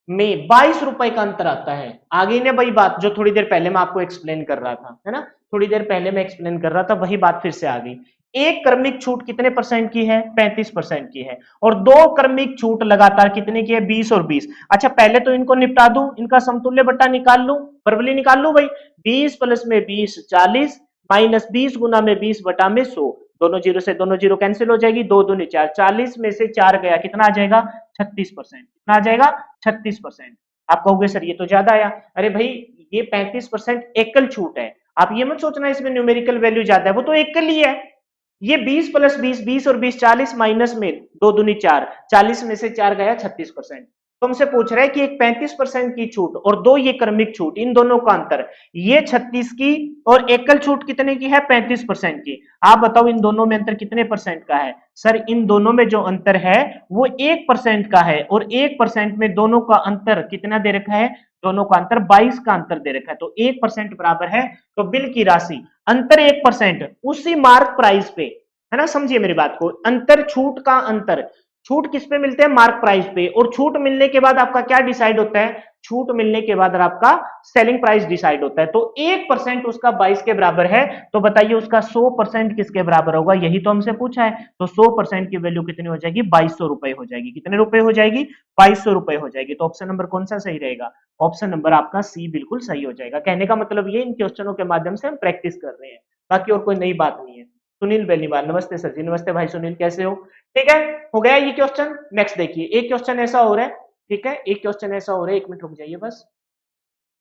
में 22 रुपए का अंतर आता है। आगे ने वही बात जो थोड़ी देर पहले मैं आपको एक्सप्लेन कर रहा था, है ना, थोड़ी देर पहले मैं एक्सप्लेन कर रहा था, वही बात फिर से आ गई। एक क्रमिक छूट कितने परसेंट की है? 35% की है। और दो क्रमिक छूट लगातार कितने की है? 20 और 20। अच्छा पहले तो इनको निपटा दूं, इनका समतुल्य बट्टा निकाल लूं, परवली निकाल लूं भाई। 20 प्लस में 20 40 माइनस 20 गुना में 20 बटा में 100। दोनों जीरो से दोनों जीरो कैंसिल हो जाएगी, दो दूनी चार, 40 में से 4 गया, कितना आ जाएगा? 36%। कितना आ जाएगा? 36%। आप कहोगे सर ये तो ज्यादा आया। अरे भाई ये 35% एकल छूट है, आप ये मत सोचना इसमें न्यूमेरिकल वैल्यू ज्यादा है, वो तो एकल ही है। ये 20 प्लस 20 20 और 20 40 माइनस में दो दूनी चार, 40 में से 4 गया 36%। तो हमसे पूछ रहा है कि एक 35% की छूट और दो ये क्रमिक छूट, इन दोनों का अंतर, ये 36 की और एकल छूट कितने की है? 35% की। आप बताओ इन दोनों में अंतर कितने परसेंट का है? सर इन दोनों में जो अंतर है वो 1% का है, और 1% में दोनों का अंतर कितना दे रखा है? दोनों का अंतर 22 का अंतर दे रखा है, तो 1% बराबर है। तो बिल की राशि अंतर 1% उसी मार्क प्राइस पे, है ना, समझिए मेरी बात को, अंतर छूट का अंतर, छूट किस पे मिलते हैं? मार्क प्राइस पे। और छूट मिलने के बाद आपका क्या डिसाइड होता है? छूट मिलने के बाद आपका सेलिंग प्राइस डिसाइड होता है। तो 1% उसका 22 के बराबर है, तो बताइए उसका 100% किसके बराबर होगा? यही तो हमसे पूछा है। तो 100% की वैल्यू कितनी हो जाएगी? 2200 रुपए हो जाएगी। कितने रुपए हो जाएगी? 2200 रुपए हो जाएगी। तो ऑप्शन नंबर कौन सा सही रहेगा? ऑप्शन नंबर आपका सी बिल्कुल सही हो जाएगा। कहने का मतलब ये, इन क्वेश्चनों के माध्यम से हम प्रैक्टिस कर रहे हैं, बाकी और कोई नई बात नहीं है। सुनील बेनीवाल, नमस्ते सर जी। नमस्ते भाई सुनील, कैसे हो? ठीक है, हो गया ये क्वेश्चन। नेक्स्ट देखिए, एक क्वेश्चन ऐसा हो रहा है, ठीक है, एक क्वेश्चन ऐसा हो रहा है, 1 मिनट रुक जाइए बस।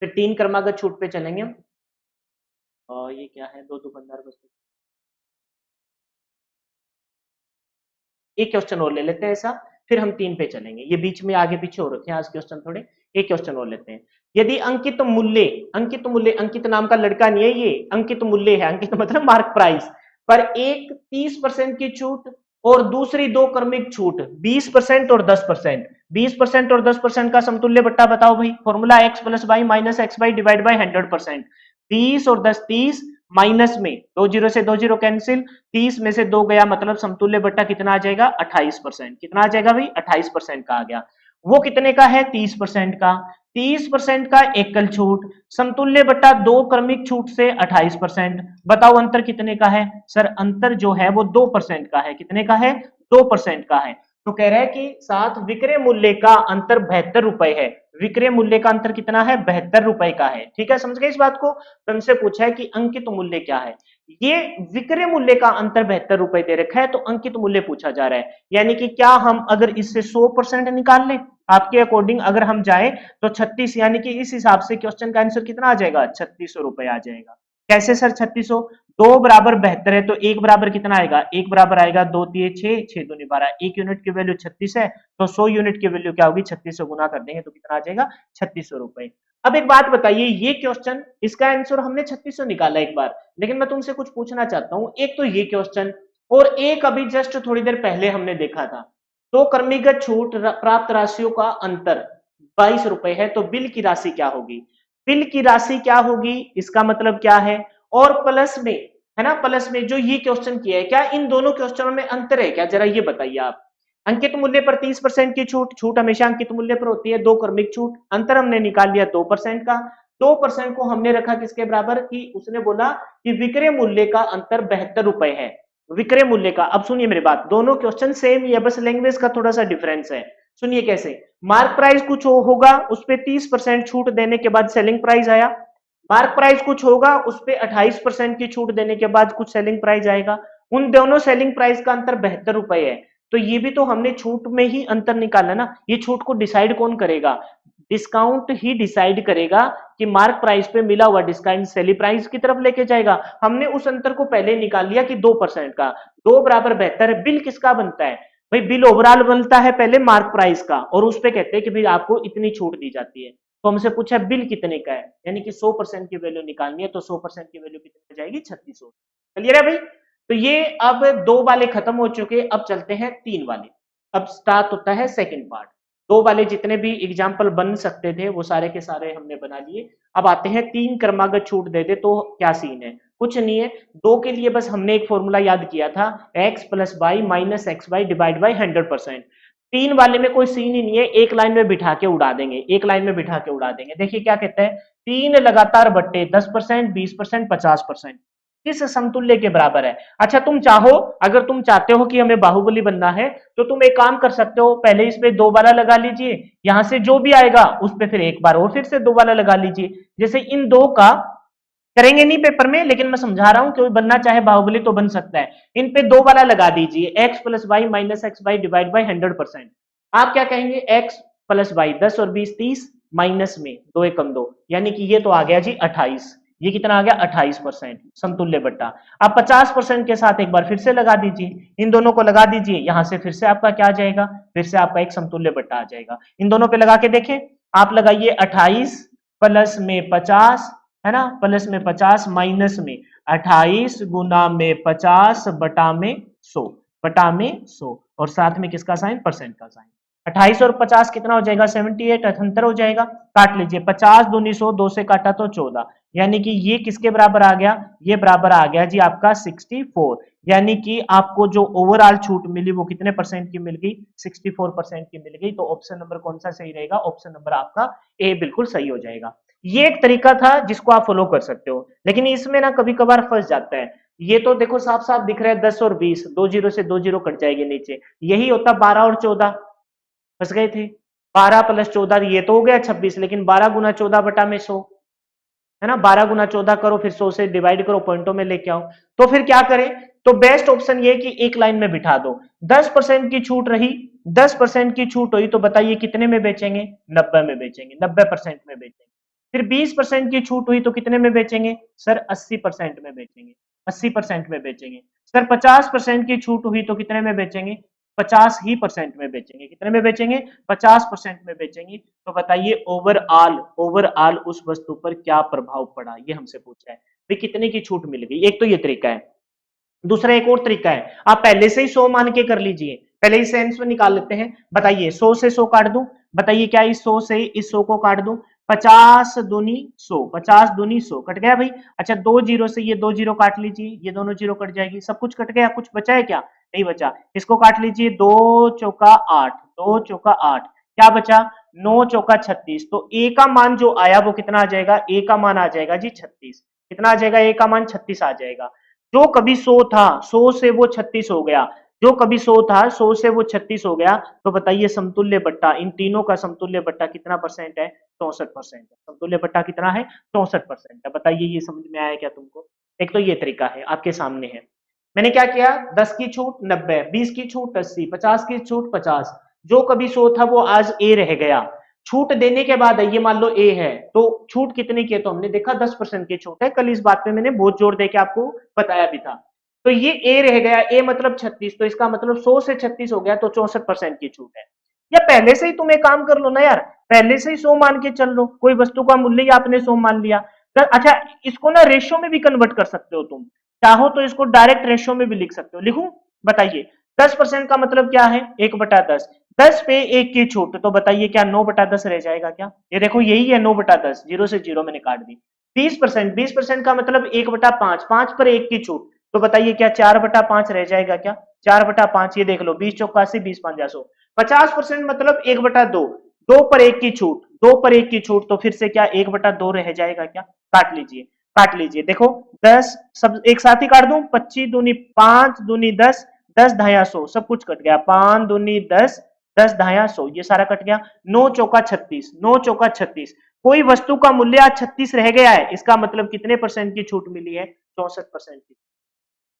फिर 3 क्रमागत छूट पे चलेंगे हम। और ये क्या है? दो दुकानदार बस। एक क्वेश्चन और ले लेते हैं ऐसा, फिर हम 3 पे चलेंगे। ये बीच में आगे पीछे हो रखे हैं आज क्वेश्चन थोड़े। एक क्वेश्चन और लेते हैं। यदि अंकित नाम का लड़का नहीं है, ये अंकित मूल्य है। अंकित मतलब मार्क प्राइस पर एक 30% की छूट और दूसरी दो क्रमिक छूट 20% और 10%। 20% और 10% का समतुल्य बट्टा बताओ भाई। Formula x plus Y minus X Y divide by 100%। 30 और 10, 30 माइनस में 2 जीरो से 2 जीरो कैंसिल, 30 में से 2 गया, मतलब समतुल्य बट्टा कितना आ जाएगा? 28%। कितना आ जाएगा भाई? 28% का आ गया। वो कितने का है? 30% का। 30% का एकल छूट, समतुल्य बट्टा दो क्रमिक छूट से 28%। बताओ अंतर कितने का है? सर अंतर जो है वो 2% का है। कितने का है? 2% का है। तो कह रहा है कि साथ विक्रय मूल्य का अंतर 72 रुपए है। विक्रय मूल्य का अंतर कितना है? 72 रुपए का है। ठीक है, समझ गए इस बात को? तो हमसे पूछा है कि अंकित मूल्य क्या है। ये विक्रय मूल्य का अंतर 72 रुपए दे रखा है, तो अंकित मूल्य पूछा जा रहा है। यानी कि क्या हम अगर इससे 100% निकाल लें आपके अकॉर्डिंग, अगर हम जाए तो 36, यानी कि इस हिसाब से क्वेश्चन का आंसर कितना आ जाएगा? 3600 रुपए आ जाएगा। कैसे सर 3600? दो बराबर 72 है, तो एक बराबर कितना आएगा? एक बराबर आएगा 2 3 6, 6 दूनी 12। एक यूनिट की वैल्यू 36 है, तो 100 यूनिट की वैल्यू क्या होगी? 36 से गुना कर देंगे तो कितना आ जाएगा? 3600 रुपए। अब एक बात बताइए, ये क्वेश्चन, इसका आंसर हमने 3600 निकाला एक बार, लेकिन मैं तुमसे कुछ पूछना चाहता हूं। एक तो ये क्वेश्चन, और एक अभी जस्ट थोड़ी देर पहले हमने देखा था। तो क्रमिगत छूट प्राप्त राशियों का अंतर 22 रुपए है, तो बिल की राशि क्या होगी? बिल की राशि क्या होगी, इसका मतलब क्या है? और प्लस में, है ना, प्लस में जो ये क्वेश्चन किया है, क्या इन दोनों क्वेश्चनों में अंतर है क्या? जरा ये बताइए आप। अंकित मूल्य पर 30% की छूट, छूट हमेशा अंकित मूल्य पर होती है। दो क्रमिक छूट, अंतर हमने निकाल लिया 2% का। 2% को हमने रखा किसके बराबर? कि उसने बोला कि विक्रय मूल्य का अंतर 72 रुपए है। विक्रय मूल्य का, अब सुनिए मेरी बात, दोनों क्वेश्चन सेम ही है, बस लैंग्वेज का थोड़ा सा डिफरेंस है। सुनिए कैसे। मार्क प्राइस कुछ होगा, उस पर 30% छूट देने के बाद सेलिंग प्राइस आया। मार्क प्राइस कुछ होगा, उस पर 28% की छूट देने के बाद कुछ सेलिंग प्राइस आएगा। उन दोनों सेलिंग प्राइस का अंतर 72 रुपए है। तो ये भी तो हमने छूट में ही अंतर निकाला ना। ये छूट को डिसाइड कौन करेगा? डिस्काउंट ही डिसाइड करेगा कि मार्क प्राइस पे मिला हुआ डिस्काउंट सेलिंग प्राइस की तरफ लेके जाएगा। हमने उस अंतर को पहले निकाल लिया कि 2% का। 2 बराबर 72 है। बिल किसका बनता है भाई? बिल ओवरऑल बनता है पहले मार्क प्राइस का, और उस पे कहते हैं कि भाई आपको इतनी छूट दी जाती है। तो हमसे पूछा बिल कितने का है, यानी कि 100% की वैल्यू निकालनी है। तो 100% की वैल्यू कितनी हो जाएगी? 3600। क्लियर है भाई? तो ये अब दो वाले खत्म हो चुके, अब चलते हैं 3 वाले। अब स्टार्ट होता है सेकंड पार्ट। दो वाले जितने भी एग्जाम्पल बन सकते थे वो सारे के सारे हमने बना लिए। अब आते हैं 3 क्रमागत छूट दे दे तो क्या सीन है? कुछ नहीं है। दो के लिए बस हमने एक फॉर्मूला याद किया था, x plus Y minus X Y divide by 100%। 3 वाले में कोई सीन ही नहीं है, एक लाइन में बिठा के उड़ा देंगे, एक लाइन में बिठा के उड़ा देंगे। देखिए क्या कहते हैं, 3 लगातार बट्टे 10%, 20%, 50% किस समतुल्य के बराबर है? अच्छा तुम चाहो, अगर तुम चाहते हो कि हमें बाहुबली बनना है, तो तुम एक काम कर सकते हो, पहले इस पे 2 वाला लगा लीजिए, यहां से जो भी आएगा उस पे फिर एक बार और फिर से 2 वाला लगा लीजिए। जैसे इन दो का करेंगे नहीं पेपर में, लेकिन मैं समझा रहा हूं, कोई बनना चाहे बाहुबली तो बन सकता है। इन पे 2 वाला लगा दीजिए, x plus Y minus X Y divide by 100%। आप क्या कहेंगे? x प्लस वाई 10 और 20 30, माइनस में 2 एकम 2, यानी कि ये तो आ गया जी 28। ये कितना आ गया? 28% समतुल्य बट्टा। आप 50% के साथ एक बार फिर से लगा दीजिए, इन दोनों को लगा दीजिए, यहां से फिर से आपका क्या आ जाएगा? फिर से आपका एक समतुल्य बट्टा आ जाएगा। इन दोनों पे लगा के देखें, आप लगाइए 28 प्लस में 50, है ना, प्लस में 50 माइनस में 28 गुना में 50 बटा में 100, बटा में 100, और साथ में किसका साइन? परसेंट का साइन। 28 और 50 कितना हो जाएगा? 78, 78 हो जाएगा। काट लीजिए, 50 दूनी 100, 2 से काटा तो 14, यानी कि ये किसके बराबर आ गया, ये बराबर आ गया जी आपका 64। यानी कि आपको जो ओवरऑल छूट मिली वो कितने परसेंट की मिल गई, 64% की मिल गई। तो ऑप्शन नंबर कौन सा सही रहेगा, ऑप्शन नंबर आपका ए बिल्कुल सही हो जाएगा। ये एक तरीका था जिसको आप फॉलो कर सकते हो, लेकिन इसमें ना कभी कभार फंस जाता है। ये तो देखो साफ साफ दिख रहा है 10 और 20, दो जीरो से दो जीरो कट जाएगी नीचे, यही होता 12 और 14, फंस गए थे। 12 प्लस 14 ये तो हो गया 26, लेकिन 12 गुना 14 बटा में 100 है ना, 12 गुना 14 करो फिर 100 से डिवाइड करो, पॉइंटों में लेके आओ। तो फिर क्या करें, तो बेस्ट ऑप्शन ये कि एक लाइन में बिठा दो। 10% की छूट रही, 10% की छूट हुई तो बताइए कितने में बेचेंगे, 90 में बेचेंगे, 90% में बेचेंगे। फिर 20% की छूट हुई तो कितने में बेचेंगे सर, 80% में बेचेंगे, 80% में बेचेंगे। सर 50% की छूट हुई तो कितने में बेचेंगे, 50% में बेचेंगे। कितने में बेचेंगे, 50% में बेचेंगे। तो बताइए ओवरऑल, ओवरऑल उस वस्तु पर क्या प्रभाव पड़ा, ये हमसे पूछा है भाई कितने की छूट मिल गई। एक तो ये तरीका है। दूसरा एक और तरीका है, आप पहले से ही 100 मान के कर लीजिए, पहले ही सेंस में निकाल लेते हैं। बताइए 100 से 100 काट दूं, बताइए क्या इस 100 से इस 100 को काट दूं, 50 दूनी 100, 50 दूनी 100 कट गया भाई। अच्छा दो जीरो से ये दो जीरो काट लीजिए, ये दोनों जीरो कट जाएगी, सब कुछ कट गया, कुछ बचा है क्या, नहीं बचा। इसको काट लीजिए, दो चौका 8, दो चौका 8, क्या बचा, 9 चौका 36। तो ए का मान जो आया वो कितना आ जाएगा, ए का मान आ जाएगा जी 36। कितना आ जाएगा, ए का मान 36 आ जाएगा। जो कभी 100 था, 100 से वो 36 हो गया, जो कभी 100 था 100 से वो 36 हो गया। तो बताइए समतुल्य बट्टा, इन तीनों का समतुल्य बट्टा कितना परसेंट है, 64% है। समतुल्य बट्टा कितना है, 64% है। बताइए ये समझ में आया क्या तुमको। एक तो ये तरीका है आपके सामने है। मैंने क्या किया, 10 की छूट 90, 20 की छूट 80, 50 की छूट 50। जो कभी 100 था वो आज ए रह गया। छूट देने के बाद ये मान लो ए है, तो छूट कितनी की है, तो हमने देखा 10% की छूट है। कल इस बात पे मैंने बहुत जोर देके आपको बताया भी था। तो ये ए रह गया, ए मतलब 36, तो इसका मतलब 100 से 36 हो गया, तो 64% की छूट है। या पहले से ही तुम एक काम कर लो ना यार, पहले से ही 100 मान के चल लो, कोई वस्तु का मूल्य ही आपने 100 मान लिया। तो अच्छा इसको ना रेशियो में भी कन्वर्ट कर सकते हो तुम, चाहो तो इसको डायरेक्ट रेशियो में भी लिख सकते हो। लिखूं, बताइए 10% का मतलब क्या है, 1/10, 10 पे 1 की छूट, तो बताइए क्या 9/10 रह जाएगा क्या, ये देखो यही है 9/10, जीरो से जीरो मैंने काट दी। 20%, 20% का मतलब 1/5, 5 पर 1 की छूट, तो बताइए क्या 4/5 रह जाएगा क्या, 4/5, ये देख लो 20 चौका 80, 20 पंजा 100। 50% मतलब 1/2, 2 पर 1 की छूट, 2 पर 1 की छूट, तो फिर से क्या 1/2 रह जाएगा क्या, काट लीजिए, काट लीजिए। देखो 10 सब एक साथ ही काट दूं, 25 दूनी 5 दूनी 10, 10 धाया 100, सब कुछ कट गया, 5 दूनी 10, 10 धाया 100, ये सारा कट गया। 9 चौका 36, 9 चौका 36। कोई वस्तु का मूल्य आज 36 रह गया है, इसका मतलब कितने परसेंट की छूट मिली है, 64% की,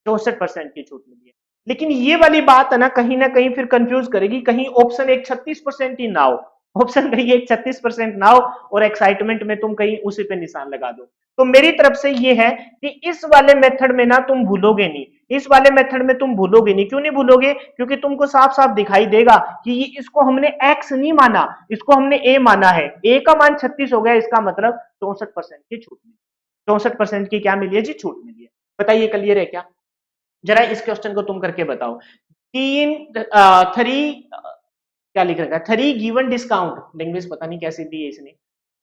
64% की छूट मिली है। लेकिन ये वाली बात है ना कहीं फिर कंफ्यूज करेगी, कहीं ऑप्शन एक 36% ही ना हो, ऑप्शन कहीं एक 36% ना हो, और एक्साइटमेंट में तुम कहीं उसी पे निशान लगा दो। तो मेरी तरफ से ये है कि इस वाले मेथड में ना तुम भूलोगे नहीं, इस वाले मेथड में तुम भूलोगे नहीं। क्यों नहीं भूलोगे, क्योंकि तुमको साफ साफ दिखाई देगा कि ये इसको हमने एक्स नहीं माना, इसको हमने ए माना है। ए का मान 36 हो गया, इसका मतलब 64% की छूट मिली, 64% की क्या मिली है जी, छूट मिली है। बताइए क्लियर है क्या, जरा इस क्वेश्चन को तुम करके बताओ। तीन थ्री क्या लिख रखा है, थ्री गिवन डिस्काउंट, लैंग्वेज पता नहीं कैसी दी है इसने।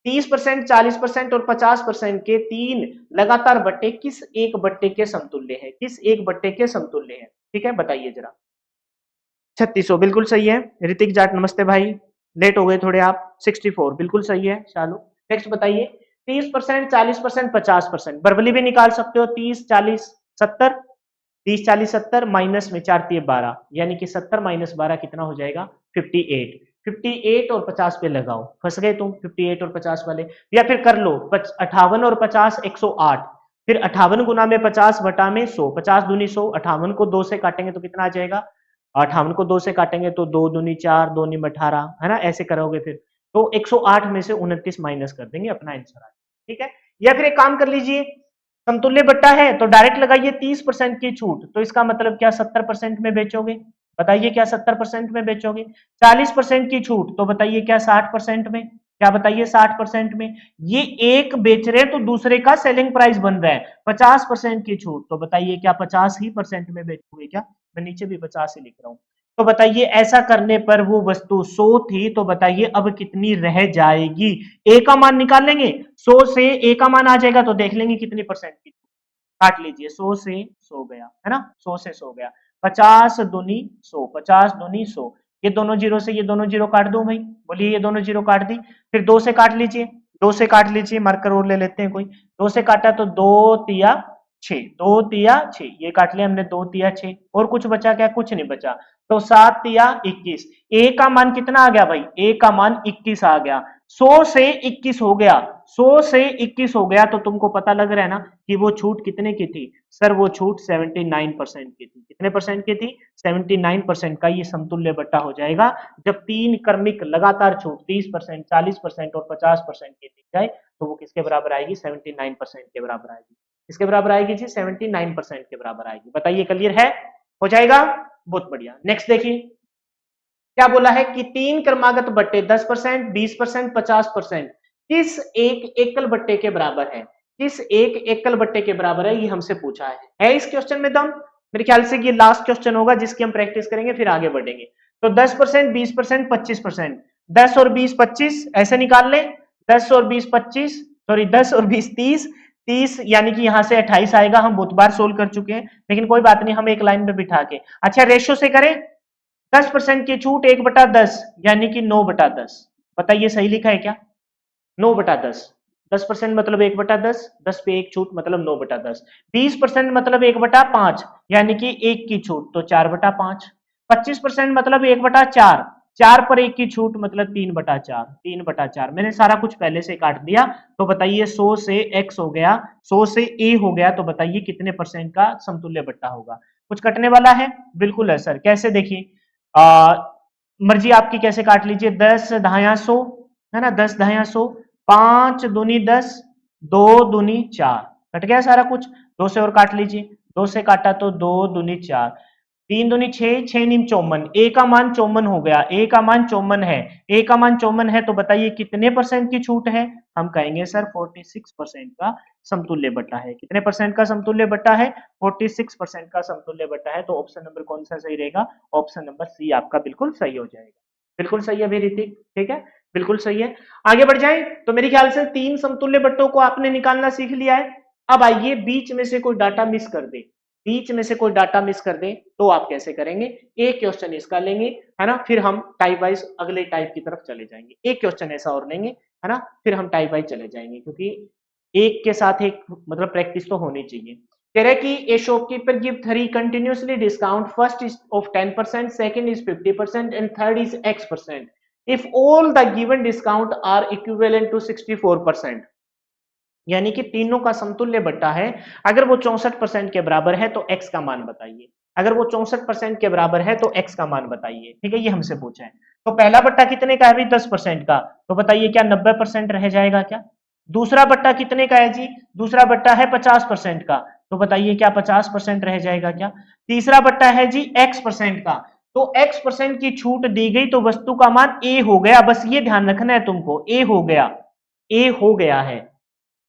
30%, 40% और 50% के तीन लगातार बट्टे किस एक बट्टे के समतुल्य है, किस एक बट्टे के समतुल्य है, ठीक है बताइए जरा। 3600 बिल्कुल सही है। ऋतिक जाट नमस्ते भाई, लेट हो गए थोड़े आप। 64 बिल्कुल सही है। चलो नेक्स्ट बताइए। 30%, 40%, 50%, बर्बली भी निकाल सकते हो। 30 40 70, 30 40 70 माइनस में 4 3 12, यानी कि 70 माइनस 12 कितना हो जाएगा, 58। 58 और 50 पे लगाओ, फंस गए तुम 58 और 50 वाले। या फिर कर लो 58 और 50 108, फिर 58 गुना में 50 बटा में 100, 50 दूनी 100, 58 को 2 से काटेंगे तो कितना आ जाएगा, 58 को 2 से काटेंगे तो 2 दूनी 4, 2 नी 18, है ना, ऐसे करोगे फिर तो 108 में से 29 माइनस कर देंगे, अपना आंसर आ, ठीक है। या फिर एक काम कर लीजिए, समतुल्य बट्टा है तो डायरेक्ट लगाइए 30% की छूट, तो इसका मतलब क्या 70% में बेचोगे, बताइए क्या 70% में बेचोगे। 40% की छूट, तो बताइए क्या 60% में, क्या बताइए 60% में। ये एक बेच रहे हैं तो दूसरे का सेलिंग प्राइस बन रहा है। 50% की छूट, तो बताइए क्या 50 ही परसेंट में बेचोगे क्या, मैं नीचे भी 50 ही लिख रहा हूँ। तो बताइए ऐसा करने पर वो वस्तु 100 थी, तो बताइए अब कितनी रह जाएगी। ए का मान निकाल लेंगे, 100 से ए का मान आ जाएगा तो देख लेंगे कितनी परसेंट की। काट लीजिए, 100 से 100 गया है ना, 100 से 100 गया, 50 दूनी 100, 50 दूनी 100, ये दोनों जीरो से ये दोनों जीरो काट दो भाई, बोलिए ये दोनों जीरो काट दी। फिर 2 से काट लीजिए, 2 से काट लीजिए, मार्कर और ले लेते हैं कोई, 2 से काटा तो 2 तिया 6, 2 तिया 6, ये काट लिया हमने, 2 तिया 6, और कुछ बचा क्या, कुछ नहीं बचा, तो 7 तिया 21। ए का मान कितना आ गया भाई, ए का मान 21 आ गया, 100 से 21 हो गया, 100 से 21 हो गया, तो तुमको पता लग रहा है ना कि वो छूट कितने की थी। सर वो छूट 79% की थी। कितने परसेंट की थी, 79% का ये समतुल्य बट्टा हो जाएगा जब तीन क्रमिक लगातार छूट 30%, 40% और 50% की दी जाए, तो वो किसके बराबर आएगी, 79% के बराबर आएगी। किसके बराबर आएगी जी, 79% के बराबर आएगी। बताइए क्लियर है, हो जाएगा, बहुत बढ़िया। नेक्स्ट देखिए क्या बोला है कि तीन क्रमागत बट्टे 10%, 20%, 50% किस एक एकल बट्टे के बराबर है, किस एक एकल बट्टे के बराबर है, ये हमसे पूछा है इस क्वेश्चन में दम। मेरे ख्याल से ये लास्ट क्वेश्चन होगा जिसकी हम प्रैक्टिस करेंगे, फिर आगे बढ़ेंगे। तो 10%, 20%, 25%, 10 और 20 25 ऐसे निकाल लें, 10 और 20 25, सॉरी 10 और 20 30, 30 यानी कि यहां से 28 आएगा। हम बहुत बार सोल्व कर चुके हैं, लेकिन कोई बात नहीं, हम एक लाइन पे बिठा के, अच्छा रेशो से करें, 10% की छूट 1/10 यानी कि 9/10। बताइए सही लिखा है क्या, 9/10। 10% मतलब 1/10, 10 पे एक छूट मतलब 9/10। 20% मतलब 1/5 यानी कि एक की छूट तो 4/5। 25% मतलब 1/4, 4 पर एक की छूट मतलब 3/4, 3/4। मैंने सारा कुछ पहले से काट दिया। तो बताइए 100 से x हो गया, 100 से a हो गया, तो बताइए कितने परसेंट का समतुल्य बट्टा होगा। कुछ कटने वाला है, बिल्कुल है सर, कैसे देखिए, मर्जी आपकी, कैसे काट लीजिए, 10 धाया 100 है ना, 10 धाया 100, 5 दूनी 10, 2 दूनी 4, कट गया सारा कुछ। 2 से और काट लीजिए, 2 से काटा तो 2 दूनी 4, 3 दूनी 6, 6 नीम 54, ए का मान 54 हो गया, ए का मान 54 है, ए का मान 54 है, तो बताइए कितने परसेंट की छूट है। हम कहेंगे सर 46% का समतुल्य बट्टा है। कितने परसेंट का समतुल्य बट्टा है, 46% का समतुल्य बट्टा है। तो ऑप्शन नंबर कौन सा सही रहेगा, ऑप्शन नंबर सी आपका बिल्कुल सही हो जाएगा। बिल्कुल सही है अभी ऋतिक, ठीक है, बिल्कुल सही है। आगे बढ़ जाए, तो मेरे ख्याल से तीन समतुल्य बट्टों को आपने निकालना सीख लिया है। अब आइए बीच में से कोई डाटा मिस कर दे, बीच में से कोई डाटा मिस कर दे तो आप कैसे करेंगे, एक क्वेश्चन इसका लेंगे है ना, फिर हम टाइप वाइज अगले टाइप की तरफ चले जाएंगे। एक क्वेश्चन ऐसा और लेंगे है ना, फिर हम टाइप वाइज चले जाएंगे, क्योंकि एक के साथ एक मतलब प्रैक्टिस तो होनी चाहिए। कह रहे कि a shopkeeper give 3 continuously discount, first is of 10%, second is 50% and third is x%, if all the given discount are equivalent to 64%। यानी कि तीनों का समतुल्य बट्टा है, अगर वो 64% के बराबर है तो x का मान बताइए, अगर वो 64% के बराबर है तो x का मान बताइए, ठीक है, ये हमसे पूछा है। तो पहला बट्टा कितने का है भाई, 10% का, तो बताइए क्या 90% रह जाएगा क्या। दूसरा बट्टा कितने का है जी, दूसरा बट्टा है 50% का, तो बताइए क्या 50% रह जाएगा क्या। तीसरा बट्टा है जी x% का, तो x% की छूट दी गई तो वस्तु का मान a हो गया, बस ये ध्यान रखना है तुमको, a हो गया, a हो गया है।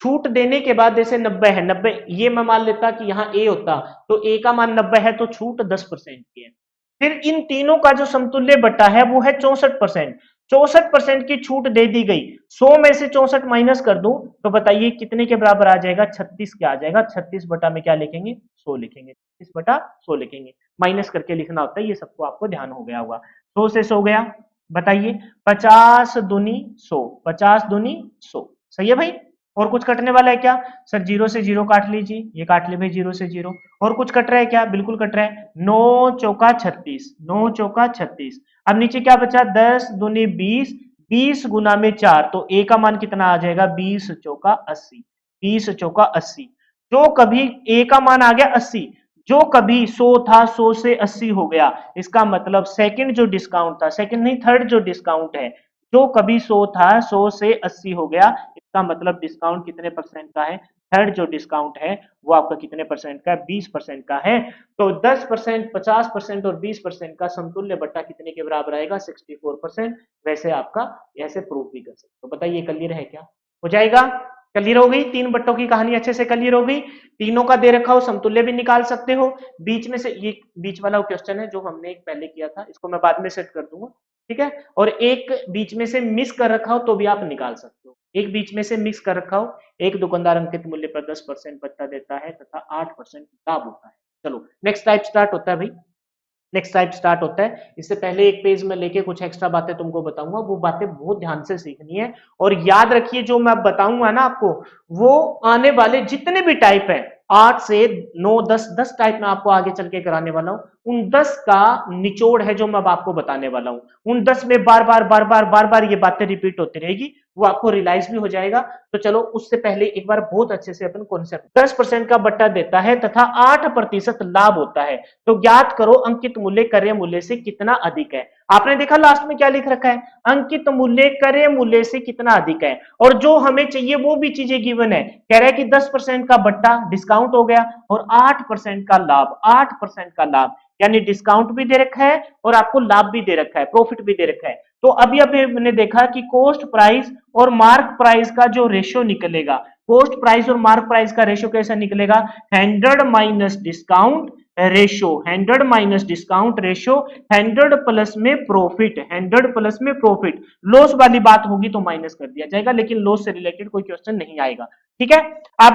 छूट देने के बाद जैसे 90 है, 90 ये मैं मान लेता कि यहाँ ए होता, तो ए का मान 90 है तो छूट 10% की है। फिर इन तीनों का जो समतुल्य बट्टा है वो है 64%, 64% की छूट दे दी गई, 100 में से 64 माइनस कर दूं तो बताइए कितने के बराबर आ जाएगा, 36 के आ जाएगा। 36 बटा में क्या लिखेंगे, 100 लिखेंगे, 36 बटा 100 लिखेंगे, माइनस करके लिखना होता है, ये सबको आपको ध्यान हो गया होगा। 100 से 100 गया, बताइए 50 दूनी 100, 50 दूनी 100, सही है भाई। और कुछ कटने वाला है क्या, सर जीरो से जीरो काट लीजिए, ये काट ले भाई जीरो से जीरो। और कुछ कट रहा है क्या, बिल्कुल कट रहा है, 9 चौका 36, 9 चौका 36। अब नीचे क्या बचा, 10 दूनी 20, 20 गुना में 4, तो ए का मान कितना आ जाएगा, 20 चौका 80, 20 चौका 80। जो कभी ए का मान आ गया 80, जो कभी 100 था 100 से 80 हो गया, इसका मतलब सेकंड जो डिस्काउंट था, सेकंड नहीं थर्ड जो डिस्काउंट है, जो कभी 100 था 100 से 80 हो गया, इसका मतलब डिस्काउंट कितने परसेंट का है, थर्ड जो डिस्काउंट है वो आपका कितने परसेंट का है, 20% का है। तो 10%, 50% और 20% का समतुल्य बट्टा कितने के बराबर आएगा, 64%। वैसे आपका ऐसे प्रूफ भी कर सकते हो। बताइए क्लियर है क्या, हो जाएगा। क्लियर हो गई, तीन बट्टों की कहानी अच्छे से क्लियर हो गई। तीनों का दे रखा हो, समतुल्य भी निकाल सकते हो। बीच में से ये बीच वाला क्वेश्चन है जो हमने एक पहले किया था, इसको मैं बाद में सेट कर दूंगा, ठीक है। और एक बीच में से मिस कर रखा हो तो भी आप निकाल सकते हो। एक बीच में से मिक्स कर रखा हो, एक दुकानदार अंकित मूल्य पर 10% बट्टा देता है तथा 8% लाभ होता है। चलो नेक्स्ट टाइप स्टार्ट होता है भाई। नेक्स्ट टाइप स्टार्ट होता है। इससे पहले एक पेज में लेके कुछ एक्स्ट्रा बातें तुमको बताऊंगा, वो बातें बहुत ध्यान से सीखनी है। और याद रखिए जो मैं बताऊंगा ना आपको, वो आने वाले जितने भी टाइप है 8 से 9 10 टाइप में आपको आगे चल के कराने वाला हूं, उन 10 का निचोड़ है जो मैं अब आपको बताने वाला हूं। उन 10 में बार बार ये बातें रिपीट होती रहेगी, वो आपको रियलाइज भी हो जाएगा। तो चलो उससे पहले एक बार बहुत अच्छे से अपन कॉन्सेप्ट, 10% का बट्टा देता है तथा 8% लाभ होता है, तो ज्ञात करो अंकित मूल्य क्रय मूल्य से कितना अधिक है। आपने देखा लास्ट में क्या लिख रखा है, अंकित मूल्य क्रय मूल्य से कितना अधिक है। और जो हमें चाहिए वो भी चीजें गिवन है, कह रहा है कि 10% का बट्टा डिस्काउंट हो गया और 8% का लाभ, 8% का लाभ, यानी डिस्काउंट भी दे रखा है और आपको लाभ भी दे रखा है, प्रॉफिट भी दे रखा है। तो अभी अभी मैंने देखा कि कोस्ट प्राइस और मार्क प्राइस का जो रेशियो निकलेगा, कोस्ट प्राइस और मार्क प्राइस का रेशियो कैसा निकलेगा, 100 minus discount ratio, 100 minus discount ratio, 100 plus में प्रॉफिट, 100 प्लस में प्रॉफिट। लॉस वाली बात होगी तो माइनस कर दिया जाएगा, लेकिन लॉस से रिलेटेड कोई क्वेश्चन नहीं आएगा, ठीक है। आप